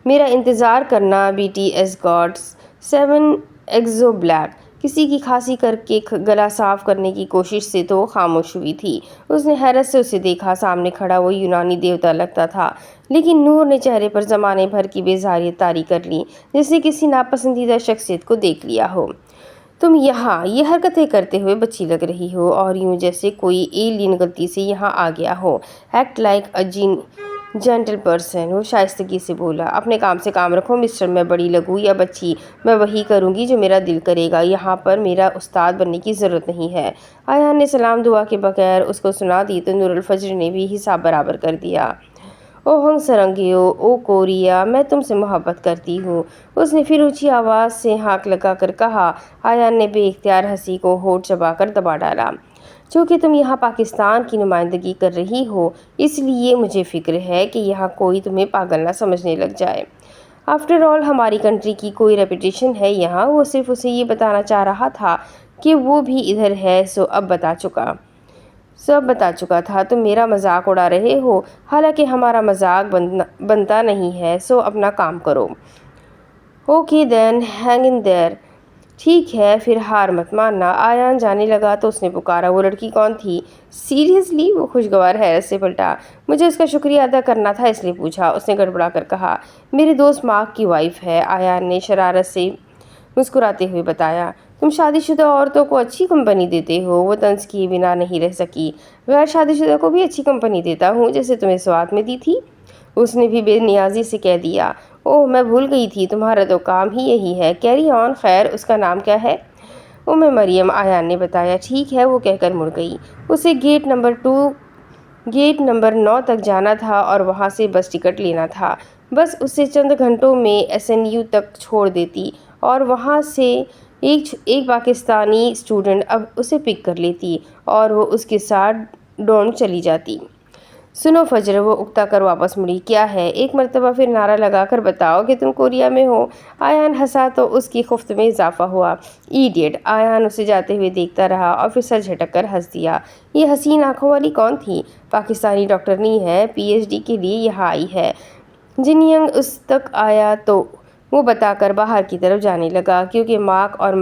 میرا انتظار کرنا B T S God's 7 exo black کسی کی کھانسی کر کے گلا صاف کرنے کی کوشش سے تو وہ خاموش ہوئی تھی۔ اس نے حیرت سے اسے دیکھا۔ سامنے کھڑا وہ یونانی دیوتا لگتا تھا، لیکن نور نے چہرے پر زمانے بھر کی بیزاریت طاری کر لی، جیسے کسی ناپسندیدہ شخصیت کو دیکھ لیا ہو۔ تم یہاں یہ حرکتیں کرتے ہوئے بچی لگ رہی ہو، اور یوں جیسے کوئی ایلین غلطی سے یہاں آ گیا ہو۔ Act like a gentle person, وہ شائستگی سے بولا۔ اپنے کام سے کام رکھو مسٹر، میں بڑی لگوں یا بچی، میں وہی کروں گی جو میرا دل کرے گا، یہاں پر میرا استاد بننے کی ضرورت نہیں ہے۔ آیان نے سلام دعا کے بغیر اس کو سنا دی تو نور الفجر نے بھی حساب برابر کر دیا۔ او ہنگ سرنگیو، او کوریا، میں تم سے محبت کرتی ہوں، اس نے پھر اونچی آواز سے ہانک لگا کر کہا۔ آیان نے بے اختیار ہنسی کو ہونٹ چبا کر دبا ڈالا۔ چونکہ تم یہاں پاکستان کی نمائندگی کر رہی ہو اس لیے مجھے فکر ہے کہ یہاں کوئی تمہیں پاگل نہ سمجھنے لگ جائے۔ آفٹر آل ہماری کنٹری کی کوئی ریپوٹیشن ہے یہاں۔ وہ صرف اسے یہ بتانا چاہ رہا تھا کہ وہ بھی ادھر ہے، سو اب بتا چکا تھا۔ تم میرا مذاق اڑا رہے ہو، حالانکہ ہمارا مذاق بنتا نہیں ہے، سو اپنا کام کرو۔ اوکے دین، ہینگ ان دیر۔ ٹھیک ہے، پھر ہار مت ماننا۔ آیان جانے لگا تو اس نے پکارا، وہ لڑکی کون تھی؟ سیریسلی؟ وہ خوشگوار حیرت سے پلٹا۔ مجھے اس کا شکریہ ادا کرنا تھا اس لیے پوچھا، اس نے گڑبڑا کر کہا۔ میرے دوست مارک کی وائف ہے، آیان نے شرارت سے مسکراتے ہوئے بتایا۔ تم شادی شدہ عورتوں کو اچھی کمپنی دیتے ہو؟ وہ طنز کیے بنا نہیں رہ سکی۔ غیر شادی شدہ کو بھی اچھی کمپنی دیتا ہوں، جیسے تمہیں سوات میں دی تھی۔ اس نے بھی بے نیازی سے کہہ دیا۔ اوہ میں بھول گئی تھی، تمہارا تو کام ہی یہی ہے۔ Carry on. خیر اس کا نام کیا ہے؟ مریم، آیان نے بتایا۔ ٹھیک ہے، وہ کہہ کر مڑ گئی۔ اسے گیٹ نمبر 9 تک جانا تھا اور وہاں سے بس ٹکٹ لینا تھا۔ بس اسے چند گھنٹوں میں SNU تک چھوڑ دیتی اور وہاں سے ایک پاکستانی اسٹوڈنٹ اب اسے پک کر لیتی اور وہ اس کے ساتھ ڈورم چلی جاتی۔ سنو فجر، وہ اکتا کر واپس مڑی۔ کیا ہے؟ ایک مرتبہ پھر نعرہ لگا کر بتاؤ کہ تم کوریا میں ہو۔ آیان ہنسا تو اس کی خفت میں اضافہ ہوا۔ ایڈیٹ! آیان اسے جاتے ہوئے دیکھتا رہا اور پھر سر جھٹک کر ہنس دیا۔ یہ حسین آنکھوں والی کون تھی؟ پاکستانی ڈاکٹرنی ہے، PhD کے لیے یہاں آئی ہے۔ جن ینگ اس تک آیا تو وہ بتا کر باہر کی طرف جانے لگا، کیونکہ مارک اور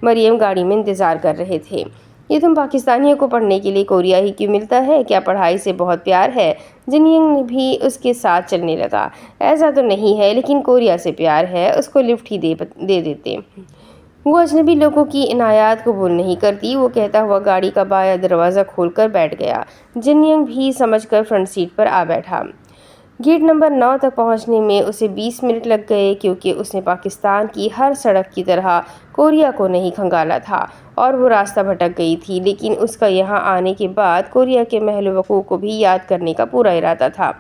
مریم گاڑی میں انتظار کر رہے تھے۔ یہ تم پاکستانیوں کو پڑھنے کے لیے کوریا ہی کیوں ملتا ہے؟ کیا پڑھائی سے بہت پیار ہے؟ جن ینگ بھی اس کے ساتھ چلنے لگا۔ ایسا تو نہیں ہے، لیکن کوریا سے پیار ہے، اس کو لفٹ ہی دے دیتے۔ وہ اجنبی لوگوں کی عنایات قبول نہیں کرتی، وہ کہتا ہوا گاڑی کا بایاں دروازہ کھول کر بیٹھ گیا۔ جن ینگ بھی سمجھ کر فرنٹ سیٹ پر آ بیٹھا۔ گیٹ نمبر 9 تک پہنچنے میں اسے 20 منٹ لگ گئے، کیونکہ اس نے پاکستان کی ہر سڑک کی طرح کوریا کو نہیں کھنگالا تھا اور وہ راستہ بھٹک گئی تھی، لیکن اس کا یہاں آنے کے بعد کوریا کے محل وقوع کو بھی یاد کرنے کا پورا ارادہ تھا۔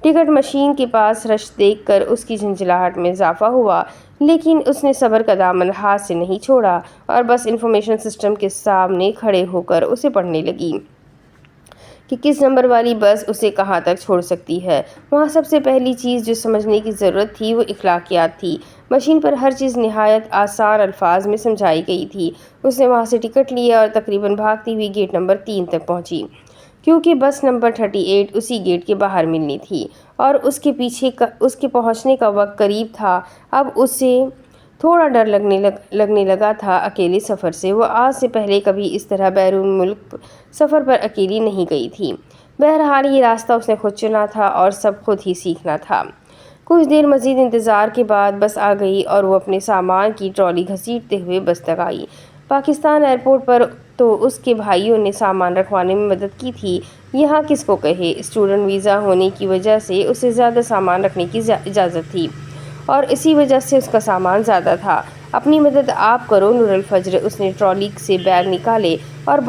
ٹکٹ مشین کے پاس رش دیکھ کر اس کی جھنجھلاہٹ میں اضافہ ہوا، لیکن اس نے صبر کا دامن ہاتھ سے نہیں چھوڑا اور بس انفارمیشن سسٹم کے سامنے کھڑے ہو کر اسے پڑھنے لگی کہ کس نمبر والی بس اسے کہاں تک چھوڑ سکتی ہے۔ وہاں سب سے پہلی چیز جو سمجھنے کی ضرورت تھی وہ اخلاقیات تھی۔ مشین پر ہر چیز نہایت آسان الفاظ میں سمجھائی گئی تھی۔ اس نے وہاں سے ٹکٹ لیا اور تقریباً بھاگتی ہوئی گیٹ نمبر 3 تک پہنچی، کیونکہ بس نمبر 38 اسی گیٹ کے باہر ملنی تھی اور اس کے پہنچنے کا وقت قریب تھا۔ اب اسے تھوڑا ڈر لگنے لگا تھا اکیلے سفر سے۔ وہ آج سے پہلے کبھی اس طرح بیرون ملک سفر پر اکیلی نہیں گئی تھی۔ بہرحال یہ راستہ اس نے خود چنا تھا اور سب خود ہی سیکھنا تھا۔ کچھ دیر مزید انتظار کے بعد بس آ گئی اور وہ اپنے سامان کی ٹرالی گھسیٹتے ہوئے بس تک آئی۔ پاکستان ایئرپورٹ پر تو اس کے بھائیوں نے سامان رکھوانے میں مدد کی تھی، یہاں کس کو کہے۔ اسٹوڈنٹ ویزا ہونے کی وجہ سے اسے زیادہ سامان رکھنے کی اجازت تھی اور اسی وجہ سے اس کا سامان زیادہ تھا۔ اپنی مدد آپ کرو نور الفجر۔ اس نے ٹرالی سے بیگ نکالے اور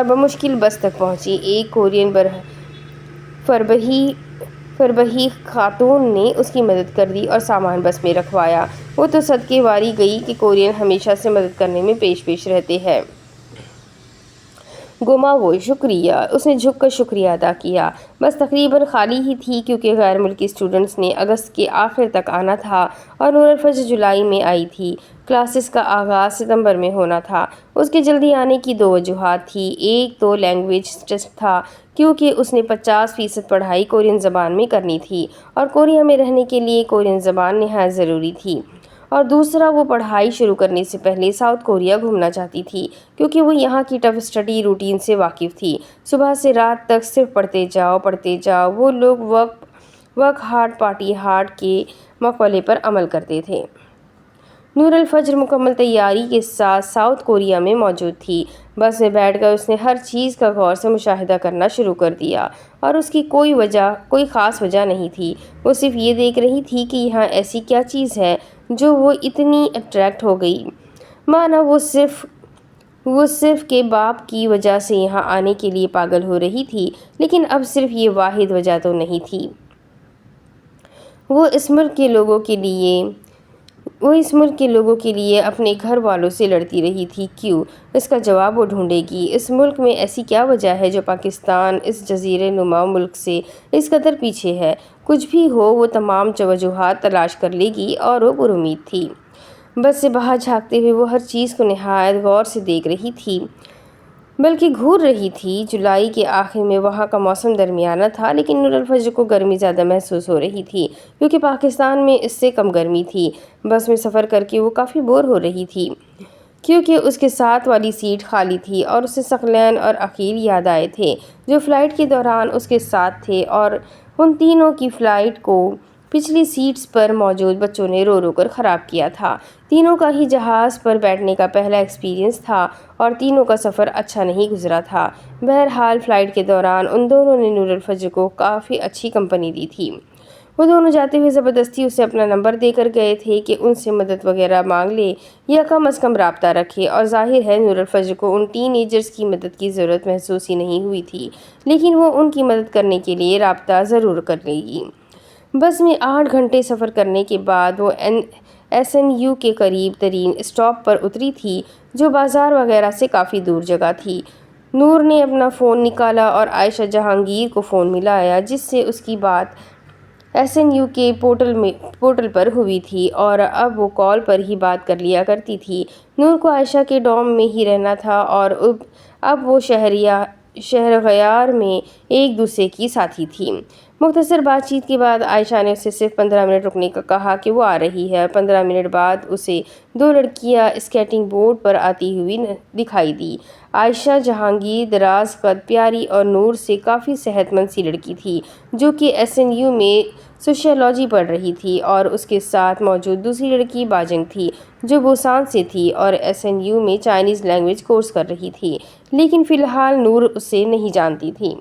بمشکل بس تک پہنچی۔ ایک کورین فربہی خاتون نے اس کی مدد کر دی اور سامان بس میں رکھوایا۔ وہ تو صدقے واری گئی کہ کورین ہمیشہ سے مدد کرنے میں پیش رہتے ہیں۔ گما وہ شکریہ۔ اس نے جھک کر شکریہ ادا کیا۔ بس تقریباً خالی ہی تھی، کیونکہ غیر ملکی اسٹوڈنٹس نے اگست کے آخر تک آنا تھا اور نور الفجر جولائی میں آئی تھی۔ کلاسز کا آغاز ستمبر میں ہونا تھا۔ اس کے جلدی آنے کی 2 وجوہات تھیں۔ ایک تو لینگویج ٹیسٹ تھا، کیونکہ اس نے 50% پڑھائی کورین زبان میں کرنی تھی اور کوریا میں رہنے کے لیے کورین زبان نہایت ضروری تھی، اور دوسرا وہ پڑھائی شروع کرنے سے پہلے ساؤتھ کوریا گھومنا چاہتی تھی، کیونکہ وہ یہاں کی ٹف اسٹڈی روٹین سے واقف تھی۔ صبح سے رات تک صرف پڑھتے جاؤ۔ وہ لوگ ورک ہارڈ پارٹی ہارڈ کے مقولے پر عمل کرتے تھے۔ نور الفجر مکمل تیاری کے ساتھ ساؤتھ کوریا میں موجود تھی۔ بس میں بیٹھ کر اس نے ہر چیز کا غور سے مشاہدہ کرنا شروع کر دیا اور اس کی کوئی خاص وجہ نہیں تھی۔ وہ صرف یہ دیکھ رہی تھی کہ یہاں ایسی کیا چیز ہے جو وہ اتنی اٹریکٹ ہو گئی، مانا وہ صرف کے باپ کی وجہ سے یہاں آنے کے لیے پاگل ہو رہی تھی۔ لیکن اب صرف یہ واحد وجہ تو نہیں تھی۔ وہ اس ملک کے لوگوں کے لیے وہ اس ملک کے لوگوں کے لیے اپنے گھر والوں سے لڑتی رہی تھی، کیوں؟ اس کا جواب وہ ڈھونڈے گی۔ اس ملک میں ایسی کیا وجہ ہے جو پاکستان اس جزیرے نما ملک سے اس قدر پیچھے ہے؟ کچھ بھی ہو، وہ تمام وجوہات تلاش کر لے گی، اور وہ پر امید تھی۔ بس سے باہر جھانکتے ہوئے وہ ہر چیز کو نہایت غور سے دیکھ رہی تھی، بلکہ گھور رہی تھی۔ جولائی کے آخر میں وہاں کا موسم درمیانہ تھا، لیکن نور الفجر کو گرمی زیادہ محسوس ہو رہی تھی، کیونکہ پاکستان میں اس سے کم گرمی تھی۔ بس میں سفر کر کے وہ کافی بور ہو رہی تھی، کیونکہ اس کے ساتھ والی سیٹ خالی تھی، اور اسے ثقلین اور عقیل یاد آئے تھے، جو فلائٹ کے دوران اس کے ساتھ تھے، اور ان تینوں کی فلائٹ کو پچھلی سیٹس پر موجود بچوں نے رو رو کر خراب کیا تھا۔ تینوں کا ہی جہاز پر بیٹھنے کا پہلا ایکسپیرئنس تھا، اور تینوں کا سفر اچھا نہیں گزرا تھا۔ بہرحال فلائٹ کے دوران ان دونوں نے نور الفجر کو کافی اچھی کمپنی دی تھی۔ وہ دونوں جاتے ہوئے زبردستی اسے اپنا نمبر دے کر گئے تھے کہ ان سے مدد وغیرہ مانگ لے یا کم از کم رابطہ رکھے، اور ظاہر ہے نور الفجر کو ان ٹین ایجرز کی مدد کی ضرورت محسوس ہی نہیں ہوئی تھی، لیکن وہ ان کی مدد کرنے کے لیے رابطہ ضرور کر لے گی۔ بس میں 8 گھنٹے سفر کرنے کے بعد وہ SNU کے قریب ترین اسٹاپ پر اتری تھی، جو بازار وغیرہ سے کافی دور جگہ تھی۔ نور نے اپنا فون نکالا اور عائشہ جہانگیر کو فون ملایا، جس سے اس کی بات SNU کے پورٹل پر ہوئی تھی، اور اب وہ کال پر ہی بات کر لیا کرتی تھی۔ نور کو عائشہ کے ڈوم میں ہی رہنا تھا، اور اب وہ شہریار میں ایک دوسرے کی ساتھی تھی۔ مختصر بات چیت کے بعد عائشہ نے اسے صرف 15 منٹ رکنے کا کہا کہ وہ آ رہی ہے۔ 15 منٹ بعد اسے 2 لڑکیاں اسکیٹنگ بورڈ پر آتی ہوئی دکھائی دی۔ عائشہ جہانگیر دراز قد، پیاری اور نور سے کافی صحت مند سی لڑکی تھی، جو کہ SNU میں سوشیالوجی پڑھ رہی تھی، اور اس کے ساتھ موجود دوسری لڑکی باجنگ تھی، جو بوسان سے تھی اور SNU میں چائنیز لینگویج کورس کر رہی تھی، لیکن فی الحال نور اسے نہیں جانتی تھی۔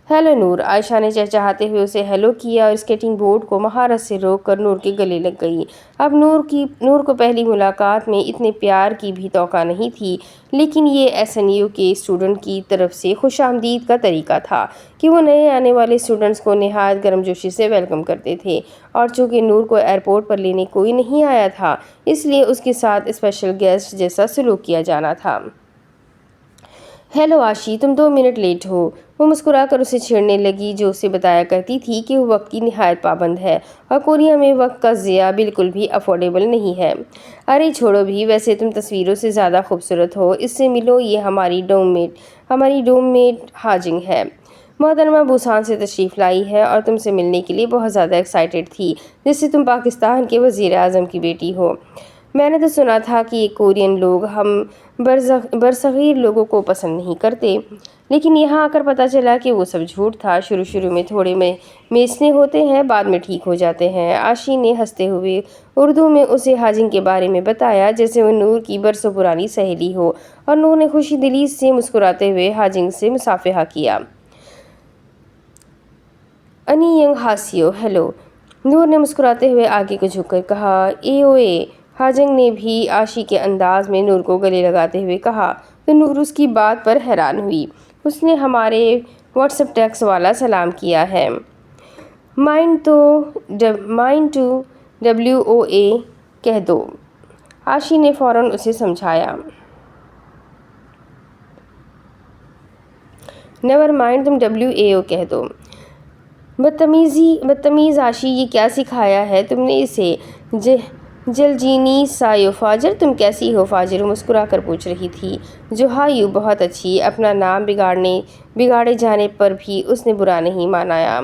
ہیلو نور، عائشہ نے چہچہاتے ہوئے اسے ہیلو کیا، اور اسکیٹنگ بورڈ کو مہارت سے روک کر نور کے گلے لگ گئی۔ اب نور کو پہلی ملاقات میں اتنے پیار کی بھی توقع نہیں تھی، لیکن یہ SNU کے اسٹوڈنٹ کی طرف سے خوش آمدید کا طریقہ تھا کہ وہ نئے آنے والے اسٹوڈنٹس کو نہایت گرمجوشی سے ویلکم کرتے تھے، اور چونکہ نور کو ایئرپورٹ پر لینے کوئی نہیں آیا تھا، اس لیے اس کے ساتھ اسپیشل گیسٹ جیسا سلوک کیا جانا تھا۔ ہیلو آشی، تم 2 منٹ لیٹ ہو۔ وہ مسکرا کر اسے چھیڑنے لگی، جو اسے بتایا کرتی تھی کہ وہ وقت کی نہایت پابند ہے، اور کوریا میں وقت کا ضیاع بالکل بھی افورڈیبل نہیں ہے۔ ارے چھوڑو بھی، ویسے تم تصویروں سے زیادہ خوبصورت ہو، اس سے ملو، یہ ہماری ڈوم میٹ ہاجنگ ہے۔ محترمہ بوسان سے تشریف لائی ہے، اور تم سے ملنے کے لیے بہت زیادہ ایکسائٹڈ تھی، جیسے تم پاکستان کے وزیر اعظم کی بیٹی ہو۔ میں نے تو سنا تھا کہ یہ کورین لوگ ہم برصغیر لوگوں کو پسند نہیں کرتے، لیکن یہاں آ کر پتہ چلا کہ وہ سب جھوٹ تھا۔ شروع میں تھوڑے میچنے ہوتے ہیں، بعد میں ٹھیک ہو جاتے ہیں۔ آشی نے ہنستے ہوئے اردو میں اسے ہاجنگ کے بارے میں بتایا، جیسے وہ نور کی برسوں پرانی سہیلی ہو، اور نور نے خوشی دلی سے مسکراتے ہوئے ہاجنگ سے مصافحہ کیا۔ انی ینگ ہاسیو، ہیلو، نور نے مسکراتے ہوئے آگے کو جھک کر کہا۔ اے ہاجنگ نے بھی آشی کے انداز میں نور کو گلے لگاتے ہوئے کہا، تو نور اس کی بات پر حیران ہوئی۔ اس نے ہمارے واٹس ایپ ٹیکسٹ والا سلام کیا ہے۔ مائن ٹو WOA کہہ دو، آشی نے فوراً اسے سمجھایا۔ نیور مائنڈ، تم WAO کہہ دو۔ بدتمیز آشی، یہ کیا سکھایا ہے تم نے اسے؟ جلجینی سایو، فاجر، تم کیسی ہو؟ فاجر مسکرا کر پوچھ رہی تھی۔ جو ہایو، بہت اچھی۔ اپنا نام بگاڑے جانے پر بھی اس نے برا نہیں منایا۔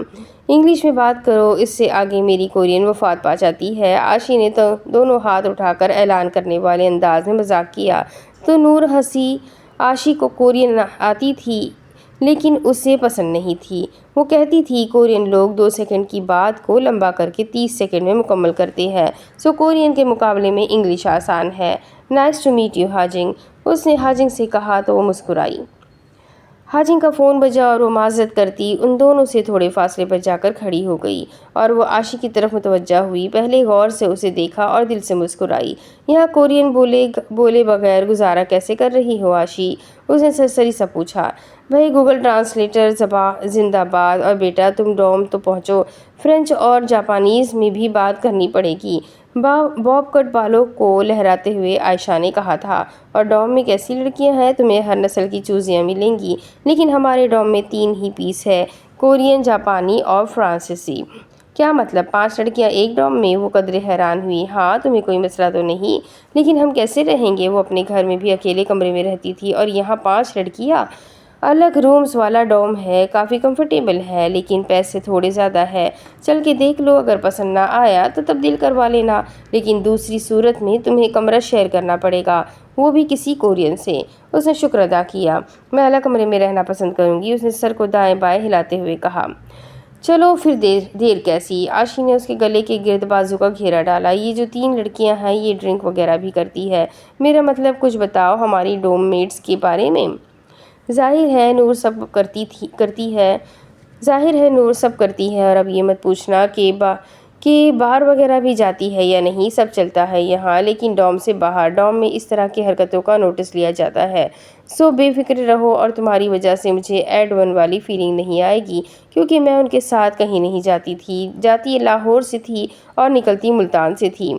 انگلش میں بات کرو، اس سے آگے میری کورین وفات پا جاتی ہے۔ آشی نے دونوں ہاتھ اٹھا کر اعلان کرنے والے انداز میں مذاق کیا۔ تو نور ہنسی۔ آشی کو کورین آتی تھی، لیکن اسے پسند نہیں تھی۔ وہ کہتی تھی کورین لوگ 2 سیکنڈ کی بات کو لمبا کر کے 30 سیکنڈ میں مکمل کرتے ہیں، سو کورین کے مقابلے میں انگلش آسان ہے۔ نائس ٹو میٹ یو ہاجنگ، اس نے ہاجنگ سے کہا تو وہ مسکرائی۔ ہاجنگ کا فون بجا اور وہ معذرت کرتی ان دونوں سے تھوڑے فاصلے پر جا کر کھڑی ہو گئی، اور وہ آشی کی طرف متوجہ ہوئی۔ پہلے غور سے اسے دیکھا اور دل سے مسکرائی۔ یہاں کورین بولے بغیر گزارا کیسے کر رہی ہو آشی؟ اس نے سرسری سا پوچھا۔ بھائی گوگل ٹرانسلیٹر زندہ باد، اور بیٹا تم ڈوم تو پہنچو، فرینچ اور جاپانیز میں بھی بات کرنی پڑے گی۔ باب کٹ بالوں کو لہراتے ہوئے عائشہ نے کہا تھا۔ اور ڈوم میں کیسی لڑکیاں ہیں؟ تمہیں ہر نسل کی چوزیاں ملیں گی، لیکن ہمارے ڈوم میں 3 ہی پیس ہے، کورین، جاپانی اور فرانسیسی۔ کیا مطلب 5 لڑکیاں ایک ڈوم میں؟ وہ قدرے حیران ہوئی۔ ہاں، تمہیں کوئی مسئلہ تو نہیں؟ لیکن ہم کیسے رہیں گے؟ وہ اپنے گھر میں بھی اکیلے کمرے میں رہتی تھی اور یہاں 5 لڑکیاں؟ الگ رومز والا ڈوم ہے، کافی کمفرٹیبل ہے، لیکن پیسے تھوڑے زیادہ ہے۔ چل کے دیکھ لو، اگر پسند نہ آیا تو تبدیل کروا لینا، لیکن دوسری صورت میں تمہیں کمرہ شیئر کرنا پڑے گا، وہ بھی کسی کورین سے۔ اس نے شکر ادا کیا۔ میں الگ کمرے میں رہنا پسند کروں گی، اس نے سر کو دائیں بائیں ہلاتے ہوئے کہا۔ چلو پھر دیر کیسی؟ عاشی نے اس کے گلے کے گرد بازو کا گھیرا ڈالا۔ یہ جو 3 لڑکیاں ہیں یہ ڈرنک وغیرہ بھی کرتی ہے؟ میرا مطلب کچھ بتاؤ ہماری ڈوم میٹس کے بارے میں۔ ظاہر ہے نور سب کرتی ہے، اور اب یہ مت پوچھنا کہ بار وغیرہ بھی جاتی ہے یا نہیں، سب چلتا ہے یہاں، لیکن ڈوم سے باہر۔ ڈوم میں اس طرح کی حرکتوں کا نوٹس لیا جاتا ہے، سو بے فکر رہو، اور تمہاری وجہ سے مجھے ایڈ 1 والی فیلنگ نہیں آئے گی، کیونکہ میں ان کے ساتھ کہیں نہیں جاتی لاہور سے تھی اور نکلتی ملتان سے تھی۔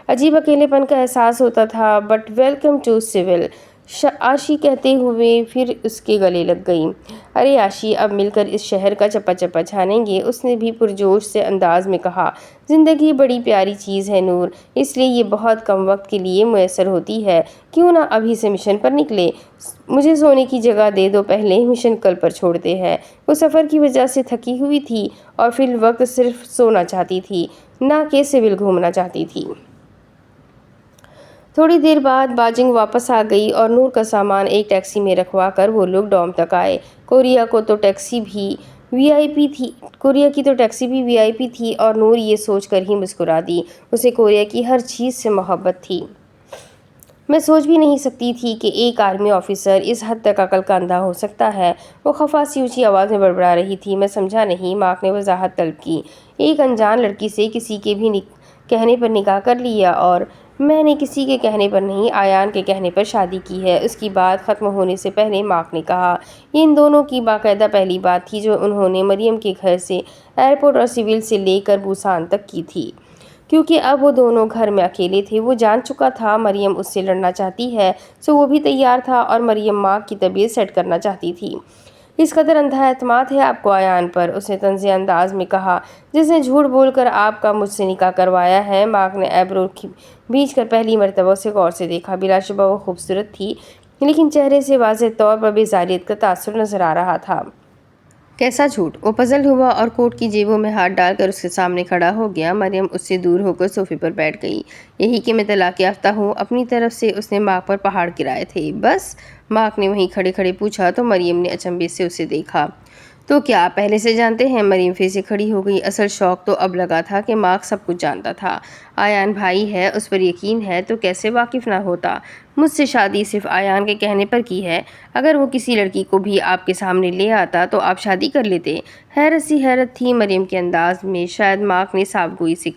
عجیب اکیلے پن کا احساس ہوتا تھا۔ بٹ ویلکم ٹو سول، عاشی کہتے ہوئے پھر اس کے گلے لگ گئی۔ ارے عاشی، اب مل کر اس شہر کا چپا چپا چھانیں گے، اس نے بھی پرجوش سے انداز میں کہا۔ زندگی بڑی پیاری چیز ہے نور، اس لیے یہ بہت کم وقت کے لیے میسر ہوتی ہے، کیوں نہ ابھی سے مشن پر نکلے؟ مجھے سونے کی جگہ دے دو پہلے، مشن کل پر چھوڑتے ہیں۔ وہ سفر کی وجہ سے تھکی ہوئی تھی اور فی الوقت صرف سونا چاہتی تھی، نہ کہ سول گھومنا چاہتی تھی۔ تھوڑی دیر بعد باجنگ واپس آ گئی اور نور کا سامان ایک ٹیکسی میں رکھوا کر وہ لوگ ڈوم تک آئے۔ کوریا کی تو ٹیکسی بھی وی آئی پی تھی اور نور یہ سوچ کر ہی مسکرا دی، اسے کوریا کی ہر چیز سے محبت تھی۔ میں سوچ بھی نہیں سکتی تھی کہ ایک آرمی آفیسر اس حد تک عقل کا اندھا ہو سکتا ہے۔ وہ خفا سی اونچی آواز میں بڑبڑا رہی تھی۔ میں سمجھا نہیں، مارک نے وضاحت طلب کی۔ ایک انجان لڑکی سے کسی کے بھی کہنے پر نکاح کر لیا، اور میں نے کسی کے کہنے پر نہیں، آیان کے کہنے پر شادی کی ہے۔ اس کی بات ختم ہونے سے پہلے مارک نے کہا۔ یہ ان دونوں کی باقاعدہ پہلی بات تھی جو انہوں نے مریم کے گھر سے ایئرپورٹ اور سول سے لے کر بوسان تک کی تھی، کیونکہ اب وہ دونوں گھر میں اکیلے تھے۔ وہ جان چکا تھا مریم اس سے لڑنا چاہتی ہے، سو وہ بھی تیار تھا، اور مریم مارک کی طبیعت سیٹ کرنا چاہتی تھی۔ اس قدر اندھا اعتماد ہے آپ کو آیان پر، اس نے طنزیہ انداز میں کہا، جس نے جھوٹ بول کر آپ کا مجھ سے نکاح کروایا ہے۔ مارک نے ایبرو بھینچ کر پہلی مرتبہ اسے غور سے دیکھا۔ بلا شبہ وہ خوبصورت تھی، لیکن چہرے سے واضح طور پر بیزاریت کا تاثر نظر آ رہا تھا۔ کیسا جھوٹ؟ وہ پزل ہوا اور کوٹ کی جیبوں میں ہاتھ ڈال کر اس کے سامنے کھڑا ہو گیا۔ مریم اس سے دور ہو کر صوفے پر بیٹھ گئی۔ یہی کہ میں طلاق یافتہ ہوں؟ اپنی طرف سے اس نے مارک پر پہاڑ گرائے تھے۔ بس؟ مارک نے وہیں کھڑے کھڑے پوچھا تو مریم نے اچنبھے سے اسے دیکھا۔ تو کیا آپ پہلے سے جانتے ہیں؟ مریم پھر سے کھڑی ہو گئی۔ اصل شوق تو اب لگا تھا کہ مارک سب کچھ جانتا تھا۔ آیان بھائی ہے، اس پر یقین ہے، تو کیسے واقف نہ ہوتا؟ مجھ سے شادی صرف آیان کے کہنے پر کی ہے، اگر وہ کسی لڑکی کو بھی آپ کے سامنے لے آتا تو آپ شادی کر لیتے؟ حیرت سی حیرت تھی مریم کے انداز میں۔ شاید مارک نے صاف گوئی سے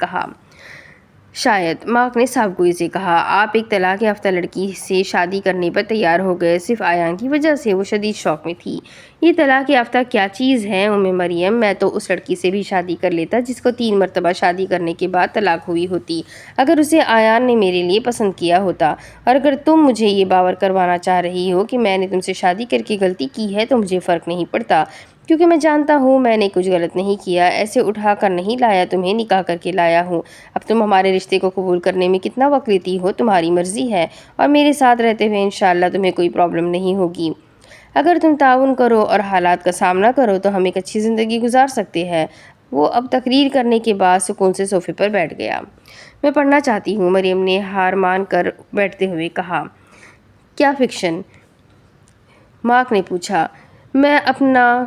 کہا، آپ ایک طلاق یافتہ لڑکی سے شادی کرنے پر تیار ہو گئے صرف آیان کی وجہ سے؟ وہ شدید شوق میں تھی۔ یہ طلاق یافتہ کیا چیز ہے مریم؟ میں تو اس لڑکی سے بھی شادی کر لیتا جس کو 3 مرتبہ شادی کرنے کے بعد طلاق ہوئی ہوتی، اگر اسے آیان نے میرے لیے پسند کیا ہوتا۔ اور اگر تم مجھے یہ باور کروانا چاہ رہی ہو کہ میں نے تم سے شادی کر کے غلطی کی ہے تو مجھے فرق نہیں پڑتا، کیونکہ میں جانتا ہوں میں نے کچھ غلط نہیں کیا، ایسے اٹھا کر نہیں لایا تمہیں، نکاح کر کے لایا ہوں۔ اب تم ہمارے رشتے کو قبول کرنے میں کتنا وقت لیتی ہو تمہاری مرضی ہے، اور میرے ساتھ رہتے ہوئے انشاءاللہ تمہیں کوئی پرابلم نہیں ہوگی۔ اگر تم تعاون کرو اور حالات کا سامنا کرو تو ہم ایک اچھی زندگی گزار سکتے ہیں۔ وہ اب تقریر کرنے کے بعد سکون سے صوفے پر بیٹھ گیا۔ میں پڑھنا چاہتی ہوں، مریم نے ہار مان کر بیٹھتے ہوئے کہا۔ کیا فکشن؟ مارک نے پوچھا۔ میں اپنا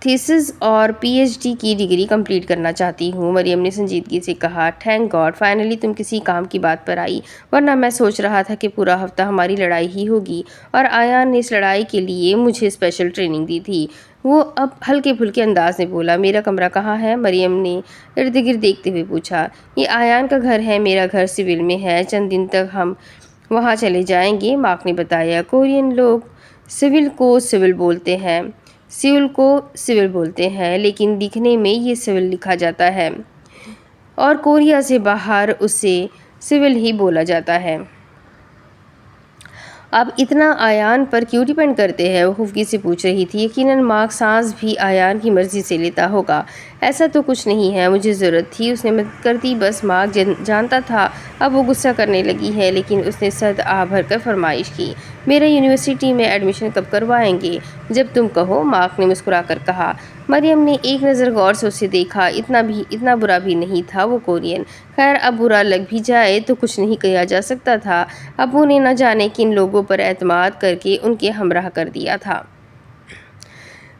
تھیسس اور پی ایچ ڈی کی ڈگری کمپلیٹ کرنا چاہتی ہوں، مریم نے سنجیدگی سے کہا۔ تھینک گاڈ، فائنلی تم کسی کام کی بات پر آئی، ورنہ میں سوچ رہا تھا کہ پورا ہفتہ ہماری لڑائی ہی ہوگی، اور آیان نے اس لڑائی کے لیے مجھے اسپیشل ٹریننگ دی تھی۔ وہ اب ہلکے پھلکے انداز میں بولا۔ میرا کمرہ کہاں ہے؟ مریم نے ارد گرد دیکھتے ہوئے پوچھا۔ یہ آیان کا گھر ہے، میرا گھر سول میں ہے، چند دن تک ہم وہاں چلے جائیں گے، مارک نے بتایا۔ کورین لوگ سول کو سیول بولتے ہیں، لیکن لکھنے میں یہ سول لکھا جاتا ہے۔ اور کوریا سے باہر اسے سول ہی بولا جاتا ہے۔ اب اتنا آیان پر کیوں ڈیپینڈ کرتے ہیں؟ وہ خفگی سے پوچھ رہی تھی۔ یقیناً مارک سانس بھی آیان کی مرضی سے لیتا ہوگا۔ ایسا تو کچھ نہیں ہے، مجھے ضرورت تھی، اس نے مدد کر دی، بس مارک جانتا تھا۔ اب وہ غصہ کرنے لگی ہے، لیکن اس نے سرد آہ بھر کر فرمائش کی، میرا یونیورسٹی میں ایڈمیشن کب کروائیں گے؟ جب تم کہو، مارک نے مسکرا کر کہا۔ مریم نے ایک نظر غور سے اسے دیکھا، اتنا برا بھی نہیں تھا وہ کورین۔ خیر، اب برا لگ بھی جائے تو کچھ نہیں کیا جا سکتا تھا۔ ابو نے نہ جانے کن لوگوں پر اعتماد کر کے ان کے ہمراہ کر دیا تھا۔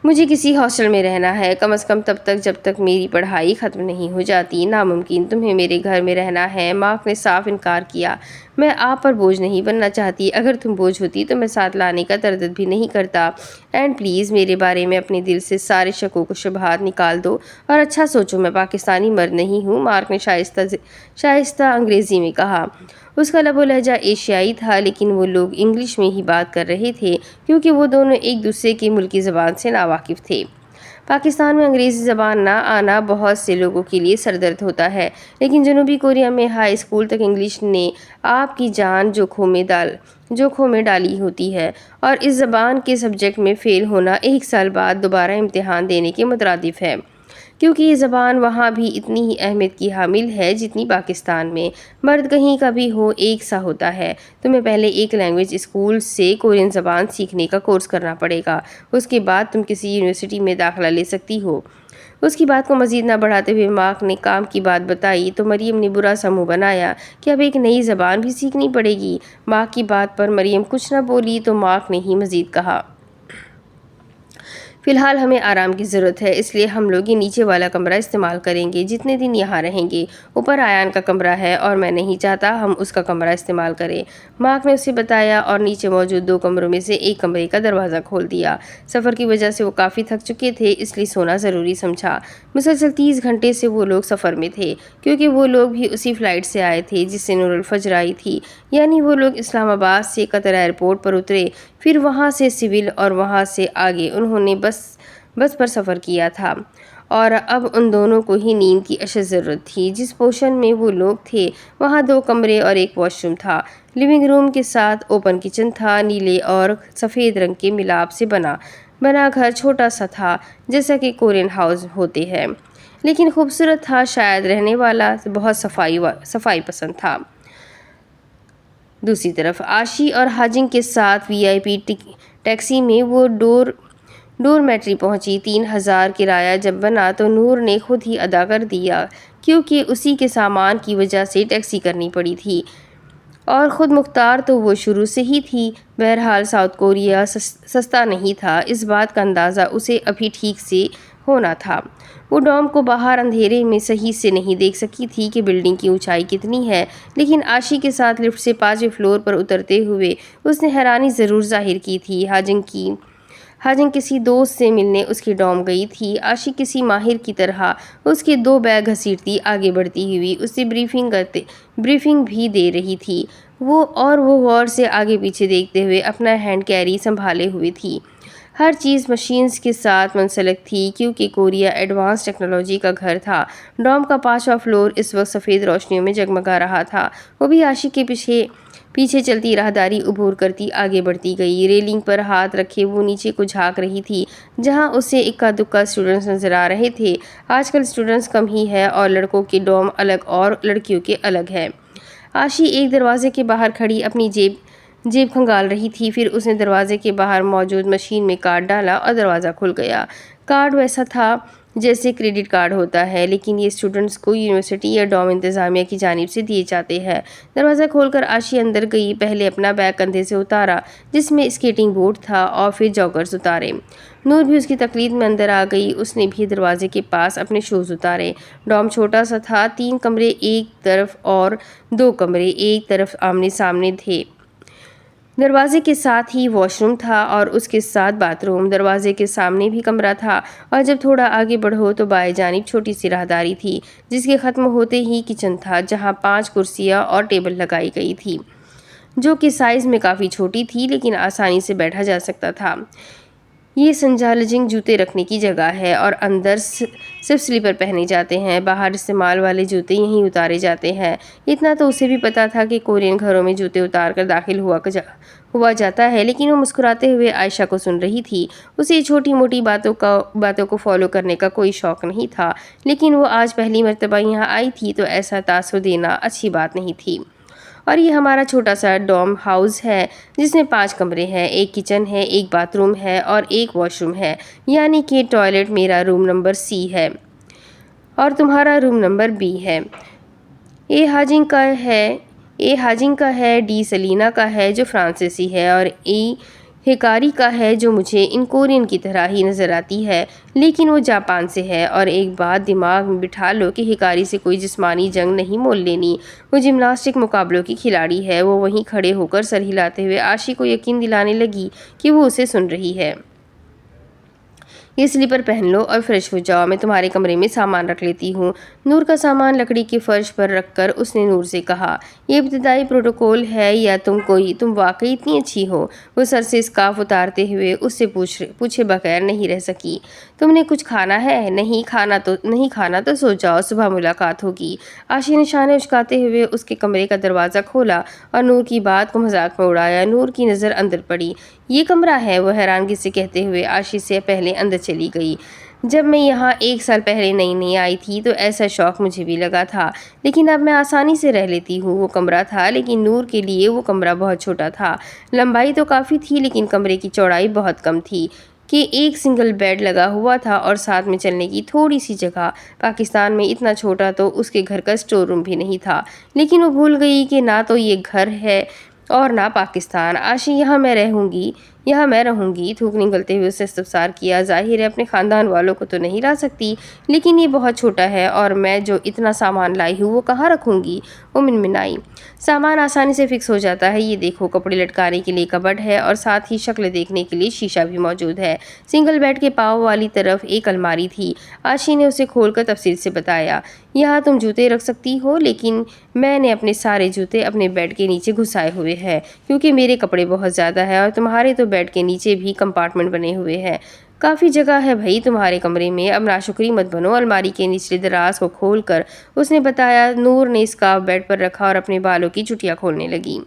مجھے کسی ہاسٹل میں رہنا ہے، کم از کم تب تک جب تک میری پڑھائی ختم نہیں ہو جاتی۔ ناممکن، تمہیں میرے گھر میں رہنا ہے۔ مارک نے صاف انکار کیا۔ میں آپ پر بوجھ نہیں بننا چاہتی، اگر تم بوجھ ہوتی تو میں ساتھ لانے کا تردد بھی نہیں کرتا۔ اینڈ پلیز میرے بارے میں اپنے دل سے سارے شکوک و شبہات نکال دو اور اچھا سوچو، میں پاکستانی مرد نہیں ہوں، مارک نے شائستہ انگریزی میں کہا۔ اس کا لب و لہجہ ایشیائی تھا، لیکن وہ لوگ انگلش میں ہی بات کر رہے تھے کیونکہ وہ دونوں ایک دوسرے کی ملکی زبان سے ناواقف تھے۔ پاکستان میں انگریزی زبان نہ آنا بہت سے لوگوں کے لیے سردرد ہوتا ہے، لیکن جنوبی کوریا میں ہائی اسکول تک انگلش نے آپ کی جان جوکھوں میں ڈالی ہوتی ہے، اور اس زبان کے سبجیکٹ میں فیل ہونا 1 سال بعد دوبارہ امتحان دینے کے مترادف ہے، کیونکہ یہ زبان وہاں بھی اتنی ہی اہمیت کی حامل ہے جتنی پاکستان میں۔ مرد کہیں کا بھی ہو، ایک سا ہوتا ہے۔ تمہیں پہلے ایک لینگویج اسکول سے کورین زبان سیکھنے کا کورس کرنا پڑے گا، اس کے بعد تم کسی یونیورسٹی میں داخلہ لے سکتی ہو۔ اس کی بات کو مزید نہ بڑھاتے ہوئے مارک نے کام کی بات بتائی تو مریم نے برا سا منہ بنایا کہ اب ایک نئی زبان بھی سیکھنی پڑے گی۔ مارک کی بات پر مریم کچھ نہ بولی تو مارک نے ہی مزید کہا، فی الحال ہمیں آرام کی ضرورت ہے، اس لیے ہم لوگ یہ نیچے والا کمرہ استعمال کریں گے جتنے دن یہاں رہیں گے۔ اوپر آیان کا کمرہ ہے اور میں نہیں چاہتا ہم اس کا کمرہ استعمال کریں، مارک نے اسے بتایا، اور نیچے موجود 2 کمروں میں سے ایک کمرے کا دروازہ کھول دیا۔ سفر کی وجہ سے وہ کافی تھک چکے تھے، اس لیے سونا ضروری سمجھا۔ مسلسل 30 گھنٹے سے وہ لوگ سفر میں تھے، کیونکہ وہ لوگ بھی اسی فلائٹ سے آئے تھے جس سے نور الفجر آئی تھی، یعنی وہ لوگ اسلام آباد سے قطر ایئرپورٹ پر اترے، پھر وہاں سے سول اور وہاں سے آگے انہوں نے بس پر سفر کیا تھا، اور اب ان دونوں کو ہی نیند کی اشد ضرورت تھی۔ جس پورشن میں وہ لوگ تھے وہاں 2 کمرے اور ایک واش روم تھا۔ لیونگ روم کے ساتھ اوپن کچن تھا۔ نیلے اور سفید رنگ کے ملاپ سے بنا گھر چھوٹا سا تھا، جیسا کہ کورین ہاؤس ہوتے ہیں، لیکن خوبصورت تھا، شاید رہنے والا بہت صفائی پسند تھا۔ دوسری طرف آشی اور ہاجنگ کے ساتھ VIP ٹیکسی میں وہ ڈورمیٹری پہنچی۔ 3000 کرایہ جب بنا تو نور نے خود ہی ادا کر دیا، کیونکہ اسی کے سامان کی وجہ سے ٹیکسی کرنی پڑی تھی، اور خود مختار تو وہ شروع سے ہی تھی۔ بہرحال ساؤتھ کوریا سستا نہیں تھا، اس بات کا اندازہ اسے ابھی ٹھیک سے ہونا تھا۔ وہ ڈوم کو باہر اندھیرے میں صحیح سے نہیں دیکھ سکی تھی کہ بلڈنگ کی اونچائی کتنی ہے، لیکن آشی کے ساتھ لفٹ سے 5ویں فلور پر اترتے ہوئے اس نے حیرانی ضرور ظاہر کی تھی۔ ہاجنگ کسی دوست سے ملنے اس کی ڈوم گئی تھی۔ آشی کسی ماہر کی طرح اس کے 2 بیگ گھسیٹتی آگے بڑھتی ہوئی اسے بریفنگ بھی دے رہی تھی، وہ غور سے آگے پیچھے دیکھتے ہوئے اپنا ہینڈ کیری سنبھالے ہوئے تھی۔ ہر چیز مشینز کے ساتھ منسلک تھی، کیونکہ کوریا ایڈوانس ٹیکنالوجی کا گھر تھا۔ ڈوم کا 5واں فلور اس وقت سفید روشنیوں میں جگمگا رہا تھا۔ وہ بھی آشی کے پیچھے چلتی راہداری عبور کرتی آگے بڑھتی گئی۔ ریلنگ پر ہاتھ رکھے وہ نیچے کو جھانک رہی تھی، جہاں اسے اکا دکا اسٹوڈنٹس نظر آ رہے تھے۔ آج کل اسٹوڈنٹس کم ہی ہے اور لڑکوں کے ڈوم الگ اور لڑکیوں کے الگ ہے۔ آشی ایک دروازے کے باہر کھڑی اپنی جیب کھنگال رہی تھی، پھر اس نے دروازے کے باہر موجود مشین میں کارڈ ڈالا اور دروازہ کھل گیا۔ کارڈ ویسا تھا جیسے کریڈٹ کارڈ ہوتا ہے، لیکن یہ اسٹوڈنٹس کو یونیورسٹی یا ڈوم انتظامیہ کی جانب سے دیے جاتے ہیں۔ دروازہ کھول کر آشی اندر گئی، پہلے اپنا بیگ کندھے سے اتارا جس میں اسکیٹنگ بوٹ تھا، اور پھر جاگرز اتارے۔ نور بھی اس کی تقلید میں اندر آ گئی، اس نے بھی دروازے کے پاس اپنے شوز اتارے۔ ڈوم چھوٹا سا تھا، 3 کمرے ایک طرف اور 2 کمرے ایک طرف آمنے سامنے تھے۔ دروازے کے ساتھ ہی واش روم تھا اور اس کے ساتھ باتھ روم۔ دروازے کے سامنے بھی کمرہ تھا، اور جب تھوڑا آگے بڑھو تو بائیں جانب چھوٹی سی راہداری تھی، جس کے ختم ہوتے ہی کچن تھا، جہاں 5 کرسیاں اور ٹیبل لگائی گئی تھی، جو کہ سائز میں کافی چھوٹی تھی لیکن آسانی سے بیٹھا جا سکتا تھا۔ یہ سنجالجنگ جوتے رکھنے کی جگہ ہے اور اندر صرف سلیپر پہنے جاتے ہیں، باہر استعمال والے جوتے یہیں اتارے جاتے ہیں۔ اتنا تو اسے بھی پتا تھا کہ کورین گھروں میں جوتے اتار کر داخل ہوا جاتا ہے، لیکن وہ مسکراتے ہوئے عائشہ کو سن رہی تھی۔ اسے چھوٹی موٹی باتوں کو فالو کرنے کا کوئی شوق نہیں تھا، لیکن وہ آج پہلی مرتبہ یہاں آئی تھی تو ایسا تاثر دینا اچھی بات نہیں تھی۔ اور یہ ہمارا چھوٹا سا ڈوم ہاؤس ہے جس میں 5 کمرے ہیں، ایک کچن ہے، ایک باتھ روم ہے اور ایک واش روم ہے، یعنی کہ ٹوائلٹ میرا روم نمبر C ہے اور تمہارا روم نمبر B ہے۔ A ہاجنگ کا ہے، D سلینا کا ہے جو فرانسیسی ہے اور E ہکاری کا ہے جو مجھے ان کورین کی طرح ہی نظر آتی ہے، لیکن وہ جاپان سے ہے۔ اور ایک بات دماغ میں بٹھا لو کہ ہکاری سے کوئی جسمانی جنگ نہیں مول لینی، وہ جمناسٹک مقابلوں کی کھلاڑی ہے۔ وہ وہیں کھڑے ہو کر سر ہلاتے ہوئے عاشق کو یقین دلانے لگی کہ وہ اسے سن رہی ہے۔ یہ سلیپر پہن لو اور فریش ہو جاؤ، میں تمہارے کمرے میں سامان رکھ لیتی ہوں۔ نور کا سامان لکڑی کے فرش پر رکھ کر اس نے نور سے کہا، یہ ابتدائی پروٹوکول ہے یا تم واقعی اتنی اچھی ہو؟ وہ سر سے اسکارف اتارتے ہوئے اس سے پوچھے بغیر نہیں رہ سکی۔ تم نے کچھ کھانا ہے؟ نہیں کھانا تو سو جاؤ، صبح ملاقات ہوگی۔ عاشق نے نشانے اچکاتے ہوئے اس کے کمرے کا دروازہ کھولا اور نور کی بات کو مذاق میں اڑایا۔ نور کی نظر اندر پڑی۔ یہ کمرہ ہے؟ وہ حیرانگی سے کہتے ہوئے عاشق سے پہلے اندر چلی گئی۔ جب میں یہاں 1 سال پہلے نئی آئی تھی تو ایسا شوق مجھے بھی لگا تھا، لیکن اب میں آسانی سے رہ لیتی ہوں۔ وہ کمرہ تھا، لیکن نور کے لیے وہ کمرہ بہت چھوٹا تھا۔ لمبائی تو کافی تھی، لیکن کمرے کی چوڑائی بہت کم تھی کہ ایک سنگل بیڈ لگا ہوا تھا اور ساتھ میں چلنے کی تھوڑی سی جگہ۔ پاکستان میں اتنا چھوٹا تو اس کے گھر کا اسٹور روم بھی نہیں تھا، لیکن وہ بھول گئی کہ نہ تو یہ گھر ہے اور نہ پاکستان۔ عاشق یہاں میں رہوں گی، تھوک نگلتے ہوئے اس نے استفسار کیا۔ ظاہر ہے اپنے خاندان والوں کو تو نہیں لا سکتی، لیکن یہ بہت چھوٹا ہے اور میں جو اتنا سامان لائی ہوں وہ کہاں رکھوں گی؟ وہ منمنائی۔ سامان آسانی سے فکس ہو جاتا ہے، یہ دیکھو، کپڑے لٹکانے کے لیے کبرڈ ہے اور ساتھ ہی شکل دیکھنے کے لیے شیشہ بھی موجود ہے۔ سنگل بیڈ کے پاؤں والی طرف ایک الماری تھی۔ عاشق نے اسے کھول کر تفصیل سے بتایا، یہاں تم جوتے رکھ سکتی ہو، لیکن میں نے اپنے سارے جوتے اپنے بیڈ کے نیچے گھسائے ہوئے ہیں کیونکہ میرے کپڑے بہت زیادہ ہیں اور تمہارے تو بیڈ کے نیچے بھی کمپارٹمنٹ بنے ہوئے ہیں، کافی جگہ ہے بھائی تمہارے کمرے میں۔ اب ناشکری مت بنو۔ الماری کے نچلے دراز کو کھول کر اس نے بتایا۔ نور نے اسکارف بیڈ پر رکھا اور اپنے بالوں کی چٹیاں کھولنے لگی۔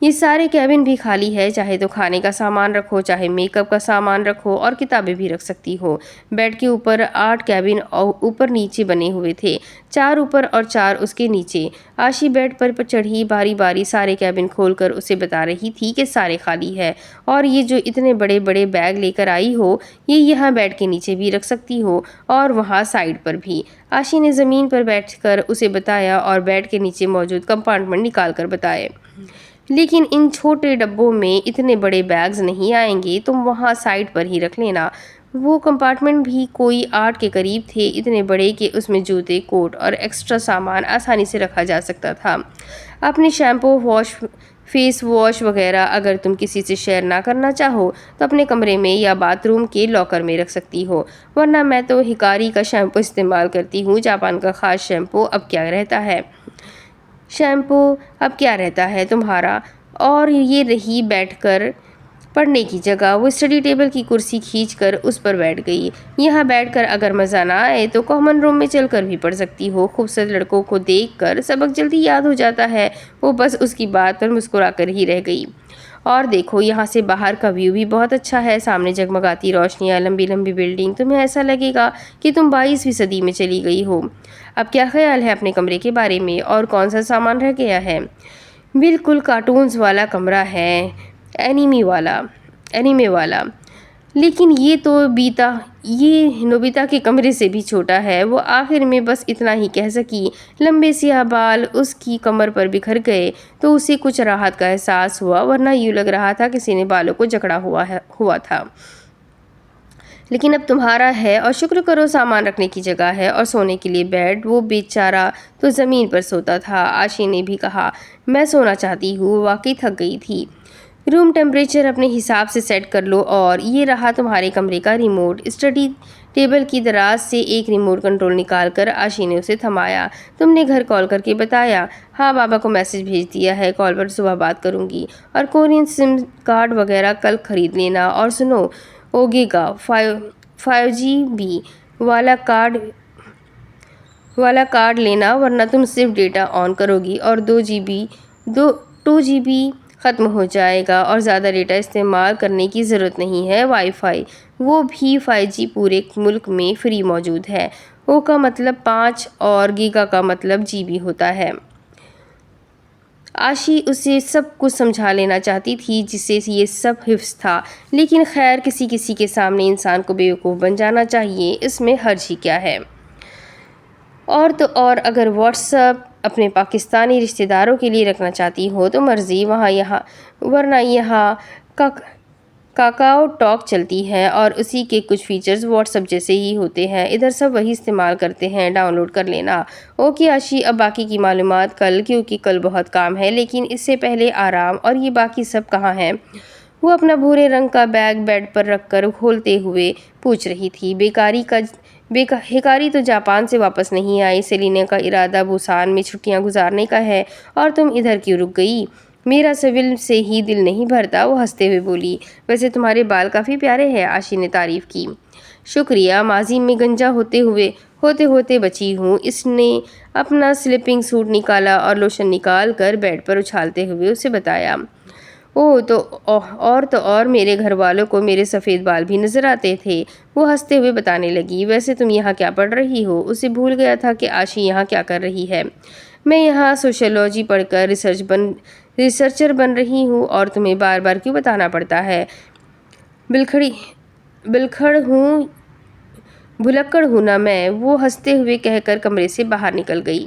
یہ سارے کیبن بھی خالی ہے، چاہے تو کھانے کا سامان رکھو، چاہے میک اپ کا سامان رکھو اور کتابیں بھی رکھ سکتی ہو۔ بیڈ کے اوپر 8 کیبن اوپر نیچے بنے ہوئے تھے، 4 اوپر اور 4 اس کے نیچے۔ عاشق بیڈ پر چڑھی باری باری سارے کیبن کھول کر اسے بتا رہی تھی کہ سارے خالی ہے اور یہ جو اتنے بڑے بڑے بیگ لے کر آئی ہو یہ یہاں بیڈ کے نیچے بھی رکھ سکتی ہو اور وہاں سائڈ پر بھی۔ عاشق نے زمین پر بیٹھ کر اسے بتایا اور بیڈ کے نیچے موجود کمپارٹمنٹ نکال کر بتائے۔ لیکن ان چھوٹے ڈبوں میں اتنے بڑے بیگز نہیں آئیں گے، تم وہاں سائڈ پر ہی رکھ لینا۔ وہ کمپارٹمنٹ بھی کوئی 8 کے قریب تھے، اتنے بڑے کہ اس میں جوتے، کوٹ اور ایکسٹرا سامان آسانی سے رکھا جا سکتا تھا۔ اپنے شیمپو، فیس واش وغیرہ اگر تم کسی سے شیئر نہ کرنا چاہو تو اپنے کمرے میں یا باتھ روم کے لاکر میں رکھ سکتی ہو، ورنہ میں تو ہکاری کا شیمپو استعمال کرتی ہوں، جاپان کا خاص شیمپو اب کیا رہتا ہے تمہارا۔ اور یہ رہی بیٹھ کر پڑھنے کی جگہ۔ وہ اسٹڈی ٹیبل کی کرسی کھینچ کر اس پر بیٹھ گئی۔ یہاں بیٹھ کر اگر مزہ نہ آئے تو کامن روم میں چل کر بھی پڑھ سکتی ہو، خوبصورت لڑکوں کو دیکھ کر سبق جلدی یاد ہو جاتا ہے۔ وہ بس اس کی بات پر مسکرا کر ہی رہ گئی۔ اور دیکھو یہاں سے باہر کا ویو بھی بہت اچھا ہے، سامنے جگمگاتی روشنیاں، لمبی لمبی بلڈنگ، تمہیں ایسا لگے گا کہ تم 22ویں صدی میں چلی گئی ہو۔ اب کیا خیال ہے اپنے کمرے کے بارے میں اور کون سا سامان رہ گیا ہے؟ بالکل کارٹونز والا کمرہ ہے، اینیمے والا، لیکن یہ نوبیتا کے کمرے سے بھی چھوٹا ہے۔ وہ آخر میں بس اتنا ہی کہہ سکی۔ لمبے سیاہ بال اس کی کمر پر بکھر گئے تو اسے کچھ راحت کا احساس ہوا، ورنہ یوں لگ رہا تھا کسی نے بالوں کو جکڑا ہوا تھا۔ لیکن اب تمہارا ہے اور شکر کرو سامان رکھنے کی جگہ ہے اور سونے کے لیے بیڈ۔ وہ بیچارہ تو زمین پر سوتا تھا۔ عاشق نے بھی کہا، میں سونا چاہتی ہوں، واقعی تھک گئی تھی۔ روم ٹیمپریچر اپنے حساب سے سیٹ کر لو اور یہ رہا تمہارے کمرے کا ریموٹ۔ اسٹڈی ٹیبل کی دراز سے ایک ریموٹ کنٹرول نکال کر عاشق نے اسے تھمایا۔ تم نے گھر کال کر کے بتایا؟ ہاں، بابا کو میسج بھیج دیا ہے، کال پر صبح بات کروں گی۔ اور کورین سم کارڈ وغیرہ کل خرید لینا۔ اور سنو، ہوگا 5GB والا کارڈ لینا، ورنہ تم صرف ڈیٹا آن کرو گی اور 2GB ختم ہو جائے گا اور زیادہ ڈیٹا استعمال کرنے کی ضرورت نہیں ہے۔ وائی فائی وہ بھی 5G پورے ملک میں فری موجود ہے۔ او کا مطلب 5 اور گیگا کا مطلب GB ہوتا ہے۔ آشی اسے سب کچھ سمجھا لینا چاہتی تھی جسے یہ سب حفظ تھا، لیکن خیر کسی کے سامنے انسان کو بیوقوف بن جانا چاہیے، اس میں حرج ہی کیا ہے؟ اور تو اور اگر واٹس ایپ اپنے پاکستانی رشتہ داروں کے لیے رکھنا چاہتی ہو تو مرضی، ورنہ یہاں کاکاؤ ٹاک چلتی ہے اور اسی کے کچھ فیچرز واٹس ایپ جیسے ہی ہوتے ہیں، ادھر سب وہی استعمال کرتے ہیں، ڈاؤن لوڈ کر لینا۔ اوکے آشی، اب باقی کی معلومات کل، کیونکہ کل بہت کام ہے، لیکن اس سے پہلے آرام، اور یہ باقی سب کہاں ہیں؟ وہ اپنا بھورے رنگ کا بیگ بیڈ پر رکھ کر کھولتے ہوئے پوچھ رہی تھی۔ ہیکاری تو جاپان سے واپس نہیں آئی، سیلینا کا ارادہ بوسان میں چھٹیاں گزارنے کا ہے، اور تم ادھر کیوں رک گئی؟ میرا سول سے ہی دل نہیں بھرتا، وہ ہنستے ہوئے بولی۔ ویسے تمہارے بال کافی پیارے ہیں، آشی نے تعریف کی۔ شکریہ، ماضی میں گنجا ہوتے بچی ہوں۔ اس نے اپنا سلیپنگ سوٹ نکالا اور لوشن نکال کر بیڈ پر اچھالتے ہوئے اسے بتایا۔ تو اور میرے گھر والوں کو میرے سفید بال بھی نظر آتے تھے، وہ ہنستے ہوئے بتانے لگی۔ ویسے تم یہاں کیا پڑھ رہی ہو؟ اسے بھول گیا تھا کہ آشی یہاں کیا کر رہی ہے۔ میں یہاں سوشیولوجی پڑھ کر ریسرچر بن رہی ہوں، اور تمہیں بار بار کیوں بتانا پڑتا ہے؟ بھلکڑ ہوں نا میں، وہ ہنستے ہوئے کہہ کر کمرے سے باہر نکل گئی۔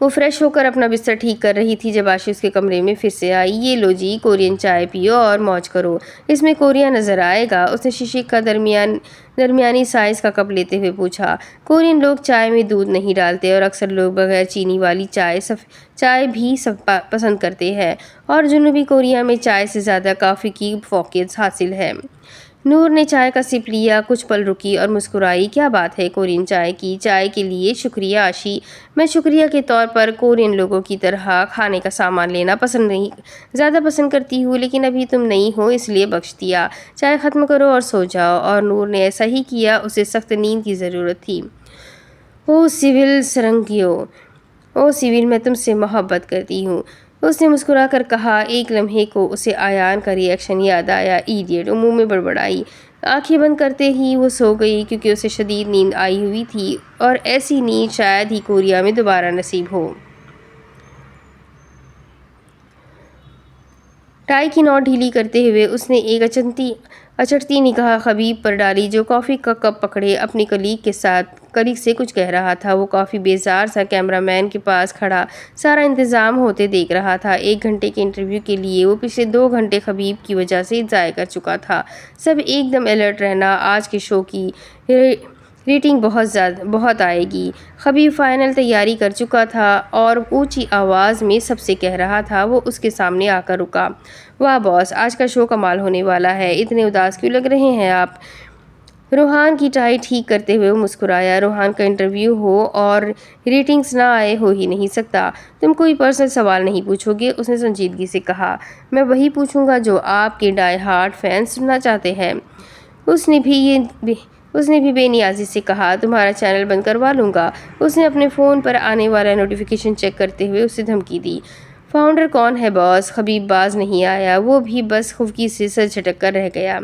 وہ فریش ہو کر اپنا بستر ٹھیک کر رہی تھی جب آشی اس کے کمرے میں پھر سے آئی۔ یہ لو جی، کورین چائے پیو اور موج کرو، اس میں کوریا نظر آئے گا؟ اس نے شیشے کا درمیانی سائز کا کپ لیتے ہوئے پوچھا۔ کورین لوگ چائے میں دودھ نہیں ڈالتے اور اکثر لوگ بغیر چینی والی چائے بھی پسند کرتے ہیں، اور جنوبی کوریا میں چائے سے زیادہ کافی کی فوقیت حاصل ہے۔ نور نے چائے کا سپ لیا، کچھ پل رکی اور مسکرائی۔ کیا بات ہے کورین چائے کی؟ چائے کے لیے شکریہ آشی، میں شکریہ کے طور پر کورین لوگوں کی طرح کھانے کا سامان لینا زیادہ پسند کرتی ہوں، لیکن ابھی تم نہیں ہو اس لیے بخش دیا۔ چائے ختم کرو اور سو جاؤ۔ اور نور نے ایسا ہی کیا، اسے سخت نیند کی ضرورت تھی۔ سیول میں تم سے محبت کرتی ہوں، اس نے مسکرا کر کہا۔ ایک لمحے کو اسے ایان کا ری ایکشن یاد آیا، ایڈیٹ، وہ منہ میں بڑبڑائی۔ آنکھیں بند کرتے ہی وہ سو گئی، کیونکہ اسے شدید نیند آئی ہوئی تھی، اور ایسی نیند شاید ہی کوریا میں دوبارہ نصیب ہو۔ ٹائی کی نوٹ ڈھیلی کرتے ہوئے اس نے ایک اچٹتی نگاہ خبیب پر ڈالی، جو کافی کا کپ پکڑے اپنی کلیگ سے کچھ کہہ رہا تھا۔ وہ کافی بیزار سا کیمرہ مین کے پاس کھڑا سارا انتظام ہوتے دیکھ رہا تھا۔ 1 گھنٹے کے انٹرویو کے لیے وہ پچھلے 2 گھنٹے خبیب کی وجہ سے ضائع کر چکا تھا۔ سب ایک دم الرٹ رہنا، آج کے شو کی ریٹنگ بہت آئے گی۔ خبیب فائنل تیاری کر چکا تھا اور اونچی آواز میں سب سے کہہ رہا تھا۔ وہ اس کے سامنے آ کر رکا۔ واہ باس، آج کا شو کمال ہونے والا ہے، اتنے اداس کیوں لگ رہے ہیں آپ؟ روحان کی ٹائی ٹھیک کرتے ہوئے وہ مسکرایا۔ روحان کا انٹرویو ہو اور ریٹنگز نہ آئے ہو ہی نہیں سکتا۔ تم کوئی پرسنل سوال نہیں پوچھو گے؟ اس نے سنجیدگی سے کہا۔ میں وہی پوچھوں گا جو آپ کے ڈائی ہارڈ فینس سننا چاہتے ہیں، اس نے بھی بے نیازی سے کہا۔ تمہارا چینل بند کروا لوں گا، اس نے اپنے فون پر آنے والا نوٹیفیکیشن چیک کرتے ہوئے اسے دھمکی دی۔ فاؤنڈر کون ہے باس؟ خبیب باز نہیں آیا، وہ بھی بس خفگی سے سر جھٹک کر رہ گیا۔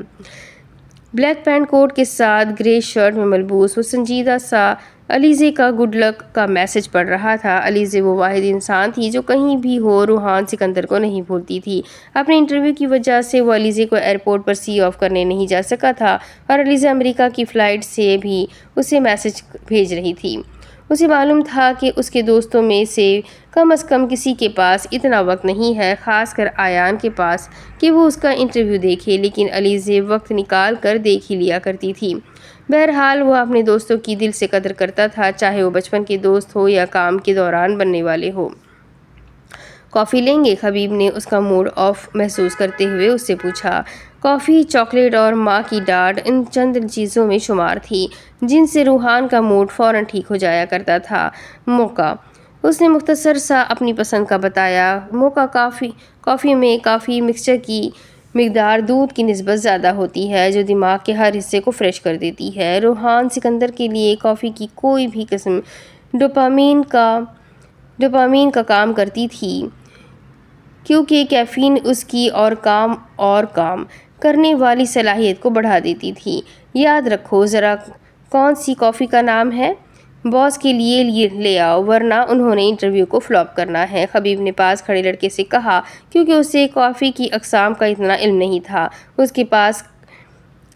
بلیک پینٹ کوٹ کے ساتھ گرے شرٹ میں ملبوس وہ سنجیدہ سا علیزے کا گڈ لک کا میسج پڑھ رہا تھا۔ علیزے وہ واحد انسان تھی جو کہیں بھی ہو روحان سکندر کو نہیں بھولتی تھی۔ اپنے انٹرویو کی وجہ سے وہ علیزے کو ایئرپورٹ پر سی آف کرنے نہیں جا سکا تھا، اور علیزے امریکہ کی فلائٹ سے بھی اسے میسج بھیج رہی تھی۔ اسے معلوم تھا کہ اس کے دوستوں میں سے کم از کم کسی کے پاس اتنا وقت نہیں ہے، خاص کر ایان کے پاس، کہ وہ اس کا انٹرویو دیکھے، لیکن علیزے وقت نکال کر دیکھ ہی لیا کرتی تھی۔ بہرحال وہ اپنے دوستوں کی دل سے قدر کرتا تھا، چاہے وہ بچپن کے دوست ہو یا کام کے دوران بننے والے ہو۔ کافی لیں گے؟ خبیب نے اس کا موڈ آف محسوس کرتے ہوئے اس سے پوچھا۔ کافی، چاکلیٹ اور ماں کی ڈانٹ ان چند چیزوں میں شمار تھی جن سے روحان کا موڈ فوراً ٹھیک ہو جایا کرتا تھا۔ موکا، اس نے مختصر سا اپنی پسند کا بتایا۔ موکا کافی میں کافی مکسچر کی مقدار دودھ کی نسبت زیادہ ہوتی ہے جو دماغ کے ہر حصے کو فریش کر دیتی ہے۔ روحان سکندر کے لیے کافی کی کوئی بھی قسم ڈوپامین کا کام کرتی تھی، کیونکہ کیفین اس کی اور کام کرنے والی صلاحیت کو بڑھا دیتی تھی۔ یاد رکھو ذرا کون سی کافی کا نام ہے، باس کے لیے لے آؤ ورنہ انہوں نے انٹرویو کو فلاپ کرنا ہے، خبیب نے پاس کھڑے لڑکے سے کہا، کیونکہ اسے کافی کی اقسام کا اتنا علم نہیں تھا۔ اس کے پاس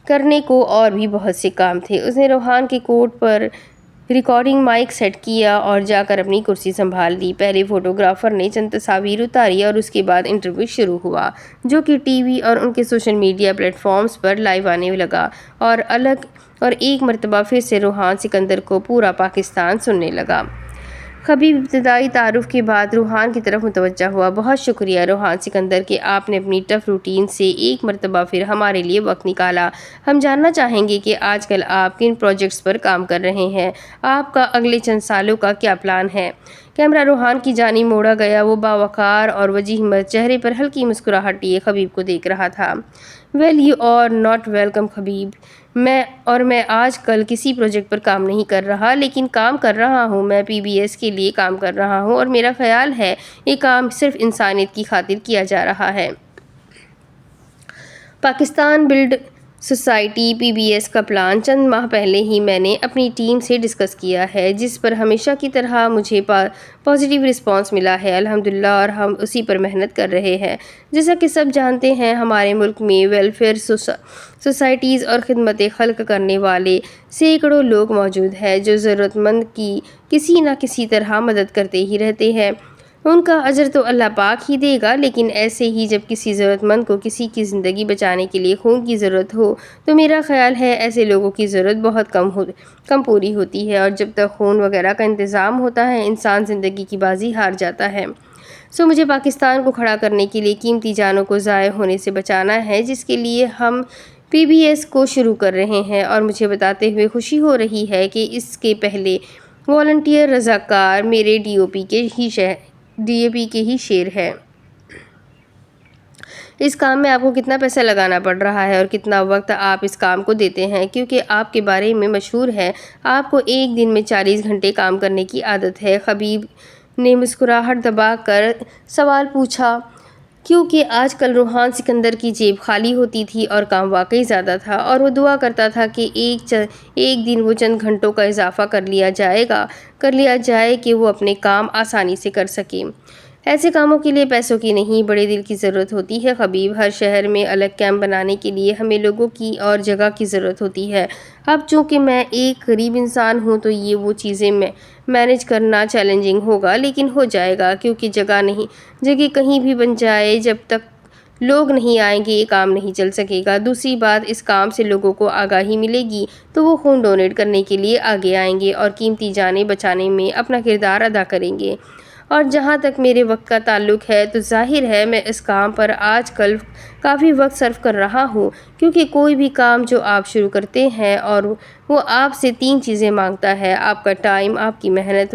کرنے کو اور بھی بہت سے کام تھے۔ اس نے روحان کے کوٹ پر ریکارڈنگ مائک سیٹ کیا اور جا کر اپنی کرسی سنبھال لی۔ پہلے فوٹوگرافر نے چند تصاویر اتاری اور اس کے بعد انٹرویو شروع ہوا، جو کہ ٹی وی اور ان کے سوشل میڈیا پلیٹ فارمز پر لائیو آنے لگا اور ایک مرتبہ پھر سے روحان سکندر کو پورا پاکستان سننے لگا۔ خبیب ابتدائی تعارف کے بعد روحان کی طرف متوجہ ہوا۔ بہت شکریہ روحان سکندر کہ آپ نے اپنی ٹف روٹین سے ایک مرتبہ پھر ہمارے لیے وقت نکالا۔ ہم جاننا چاہیں گے کہ آج کل آپ کن پروجیکٹس پر کام کر رہے ہیں، آپ کا اگلے چند سالوں کا کیا پلان ہے؟ کیمرہ روحان کی جانب موڑا گیا۔ وہ باوقار اور وجیح چہرے پر ہلکی مسکراہٹ لیے خبیب کو دیکھ رہا تھا۔ Well you are not welcome Khubaib, میں آج کل کسی پروجیکٹ پر کام نہیں کر رہا، لیکن کام کر رہا ہوں۔ میں پی بی ایس کے لیے کام کر رہا ہوں اور میرا خیال ہے یہ کام صرف انسانیت کی خاطر کیا جا رہا ہے۔ Pakistan blood society P B S کا پلان چند ماہ پہلے ہی میں نے اپنی ٹیم سے ڈسکس کیا ہے، جس پر ہمیشہ کی طرح مجھے پازیٹیو رسپانس ملا ہے الحمدللہ، اور ہم اسی پر محنت کر رہے ہیں۔ جیسا کہ سب جانتے ہیں ہمارے ملک میں ویلفیئر سوسائٹیز اور خدمت خلق کرنے والے سینکڑوں لوگ موجود ہیں جو ضرورت مند کی کسی نہ کسی طرح مدد کرتے ہی رہتے ہیں۔ ان کا اجر تو اللہ پاک ہی دے گا، لیکن ایسے ہی جب کسی ضرورت مند کو کسی کی زندگی بچانے کے لیے خون کی ضرورت ہو تو میرا خیال ہے ایسے لوگوں کی ضرورت بہت کم پوری ہوتی ہے، اور جب تک خون وغیرہ کا انتظام ہوتا ہے انسان زندگی کی بازی ہار جاتا ہے۔ مجھے پاکستان کو کھڑا کرنے کے لیے قیمتی جانوں کو ضائع ہونے سے بچانا ہے، جس کے لیے ہم پی بی ایس کو شروع کر رہے ہیں، اور مجھے بتاتے ہوئے خوشی ہو رہی ہے کہ اس کے پہلے والنٹیئر رضاکار میرے ڈی او پی کے ہی شیر ہے۔ اس کام میں آپ کو کتنا پیسہ لگانا پڑ رہا ہے اور کتنا وقت آپ اس کام کو دیتے ہیں؟ کیونکہ آپ کے بارے میں مشہور ہے آپ کو ایک دن میں 40 گھنٹے کام کرنے کی عادت ہے۔ خبیب نے مسکراہٹ دبا کر سوال پوچھا، کیونکہ آج کل روحان سکندر کی جیب خالی ہوتی تھی اور کام واقعی زیادہ تھا، اور وہ دعا کرتا تھا کہ ایک دن وہ چند گھنٹوں کا اضافہ کر لیا جائے کہ وہ اپنے کام آسانی سے کر سکے۔ ایسے کاموں کے لیے پیسوں کی نہیں، بڑے دل کی ضرورت ہوتی ہے خبیب۔ ہر شہر میں الگ کیمپ بنانے کے لیے ہمیں لوگوں کی اور جگہ کی ضرورت ہوتی ہے۔ اب چونکہ میں ایک غریب انسان ہوں تو یہ وہ چیزیں مینیج کرنا چیلنجنگ ہوگا، لیکن ہو جائے گا، کیونکہ جگہ کہیں بھی بن جائے جب تک لوگ نہیں آئیں گے یہ کام نہیں چل سکے گا۔ دوسری بات، اس کام سے لوگوں کو آگاہی ملے گی تو وہ خون ڈونیٹ کرنے کے لیے آگے آئیں گے اور قیمتی جانیں بچانے میں اپنا کردار ادا کریں گے۔ اور جہاں تک میرے وقت کا تعلق ہے تو ظاہر ہے میں اس کام پر آج کل کافی وقت صرف کر رہا ہوں، کیونکہ کوئی بھی کام جو آپ شروع کرتے ہیں اور وہ آپ سے 3 چیزیں مانگتا ہے: آپ کا ٹائم، آپ کی محنت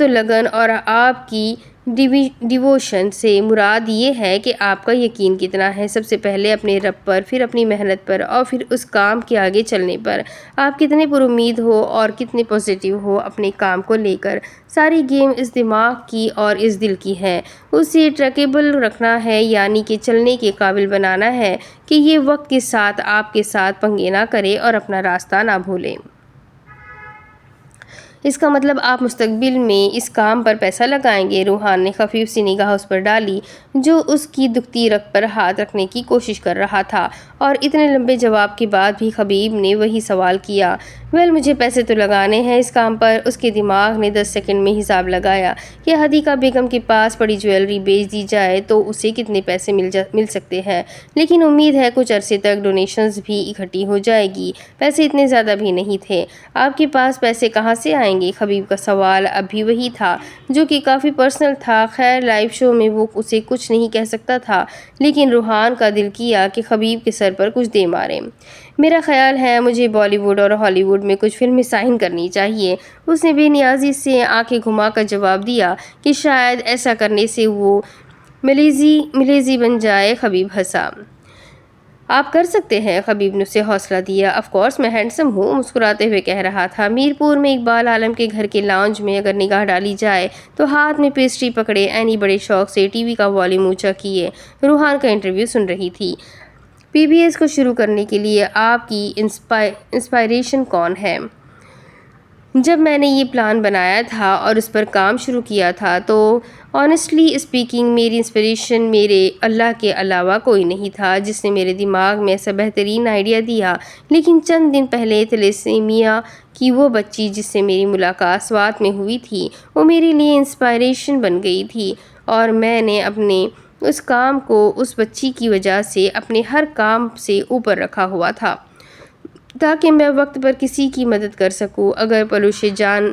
و لگن، اور آپ کی ڈیووشن۔ سے مراد یہ ہے کہ آپ کا یقین کتنا ہے، سب سے پہلے اپنے رب پر، پھر اپنی محنت پر، اور پھر اس کام کے آگے چلنے پر۔ آپ کتنے پر امید ہو اور کتنے پازیٹیو ہو اپنے کام کو لے کر۔ ساری گیم اس دماغ کی اور اس دل کی ہے۔ اسے ٹریکیبل رکھنا ہے، یعنی کہ چلنے کے قابل بنانا ہے کہ یہ وقت کے ساتھ آپ کے ساتھ پنگے نہ کرے اور اپنا راستہ نہ بھولے۔ اس کا مطلب آپ مستقبل میں اس کام پر پیسہ لگائیں گے؟ روحان نے خفیف سی نگاہ اس پر ڈالی جو اس کی دکھتی رگ پر ہاتھ رکھنے کی کوشش کر رہا تھا، اور اتنے لمبے جواب کے بعد بھی خبیب نے وہی سوال کیا۔ ویل مجھے پیسے تو لگانے ہیں اس کام پر۔ اس کے دماغ نے 10 سیکنڈ میں حساب لگایا کہ حدیقہ بیگم کے پاس پڑی جویلری بیچ دی جائے تو اسے کتنے پیسے مل سکتے ہیں، لیکن امید ہے کچھ عرصے تک ڈونیشنز بھی اکٹھی ہو جائے گی۔ پیسے اتنے زیادہ بھی نہیں تھے۔ آپ کے پاس پیسے کہاں سے آئیں گے؟ خبیب کا سوال اب بھی وہی تھا جو کہ کافی پرسنل تھا۔ خیر لائیو شو میں وہ اسے کچھ نہیں کہہ سکتا تھا، لیکن روحان کا دل کیا کہ خبیب کے سر پر کچھ دے مارے۔ میرا خیال ہے مجھے بالی ووڈ اور ہالی ووڈ میں کچھ فلمیں سائن کرنی چاہیے۔ اس نے بے نیازی سے آنکھیں گھما کر جواب دیا کہ شاید ایسا کرنے سے وہ ملیزی بن جائے۔ خبیب ہنسا۔ آپ کر سکتے ہیں، خبیب نے اسے حوصلہ دیا۔ آف کورس میں ہینڈسم ہوں، مسکراتے ہوئے کہہ رہا تھا۔ میرپور میں اقبال عالم کے گھر کے لاؤنج میں اگر نگاہ ڈالی جائے تو ہاتھ میں پیسٹری پکڑے اینی بڑے شوق سے ٹی وی کا والیوم اونچا کیے روحان کا انٹرویو سن رہی تھی۔ پی بی ایس کو شروع کرنے کے لیے آپ کی انسپائریشن کون ہے؟ جب میں نے یہ پلان بنایا تھا اور اس پر کام شروع کیا تھا تو آنیسٹلی اسپیکنگ میری انسپریشن میرے اللہ کے علاوہ کوئی نہیں تھا جس نے میرے دماغ میں ایسا بہترین آئیڈیا دیا، لیکن چند دن پہلے تھیلیسیمیا کی وہ بچی جس سے میری ملاقات سوات میں ہوئی تھی وہ میرے لیے انسپائریشن بن گئی تھی، اور میں نے اپنے اس کام کو اس بچی کی وجہ سے اپنے ہر کام سے اوپر رکھا ہوا تھا تاکہ میں وقت پر کسی کی مدد کر سکوں۔ اگر پلوشے جان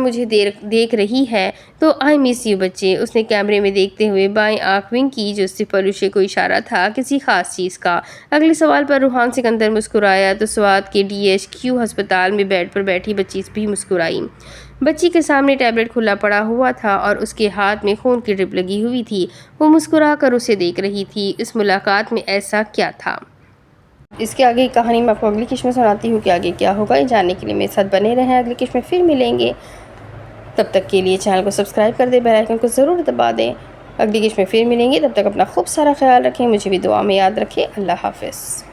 مجھے دیکھ رہی ہے تو آئی مس یو بچے۔ اس نے کیمرے میں دیکھتے ہوئے بائیں آنکھ ونک کی جو صرف پلوشے کو اشارہ تھا کسی خاص چیز کا۔ اگلے سوال پر روحان سکندر مسکرایا تو سوات کے DHQ ہسپتال میں بیڈ پر بیٹھی بچی بھی مسکرائی۔ بچی کے سامنے ٹیبلٹ کھلا پڑا ہوا تھا اور اس کے ہاتھ میں خون کی ڈرپ لگی ہوئی تھی۔ وہ مسکرا کر اسے دیکھ رہی تھی۔ اس ملاقات میں ایسا کیا تھا؟ اس کے آگے کی کہانی میں آپ کو اگلی قسط میں سناتی ہوں کہ آگے کیا ہوگا۔ یہ جاننے کے لیے میرے ساتھ بنے رہیں، اگلی قسط میں پھر ملیں گے۔ تب تک کے لیے چینل کو سبسکرائب کر دیں، بیل آئیکن کو ضرور دبا دیں۔ اگلی قسط میں پھر ملیں گے، تب تک اپنا خوب سارا خیال رکھیں، مجھے بھی دعا میں یاد رکھیں۔ اللہ حافظ۔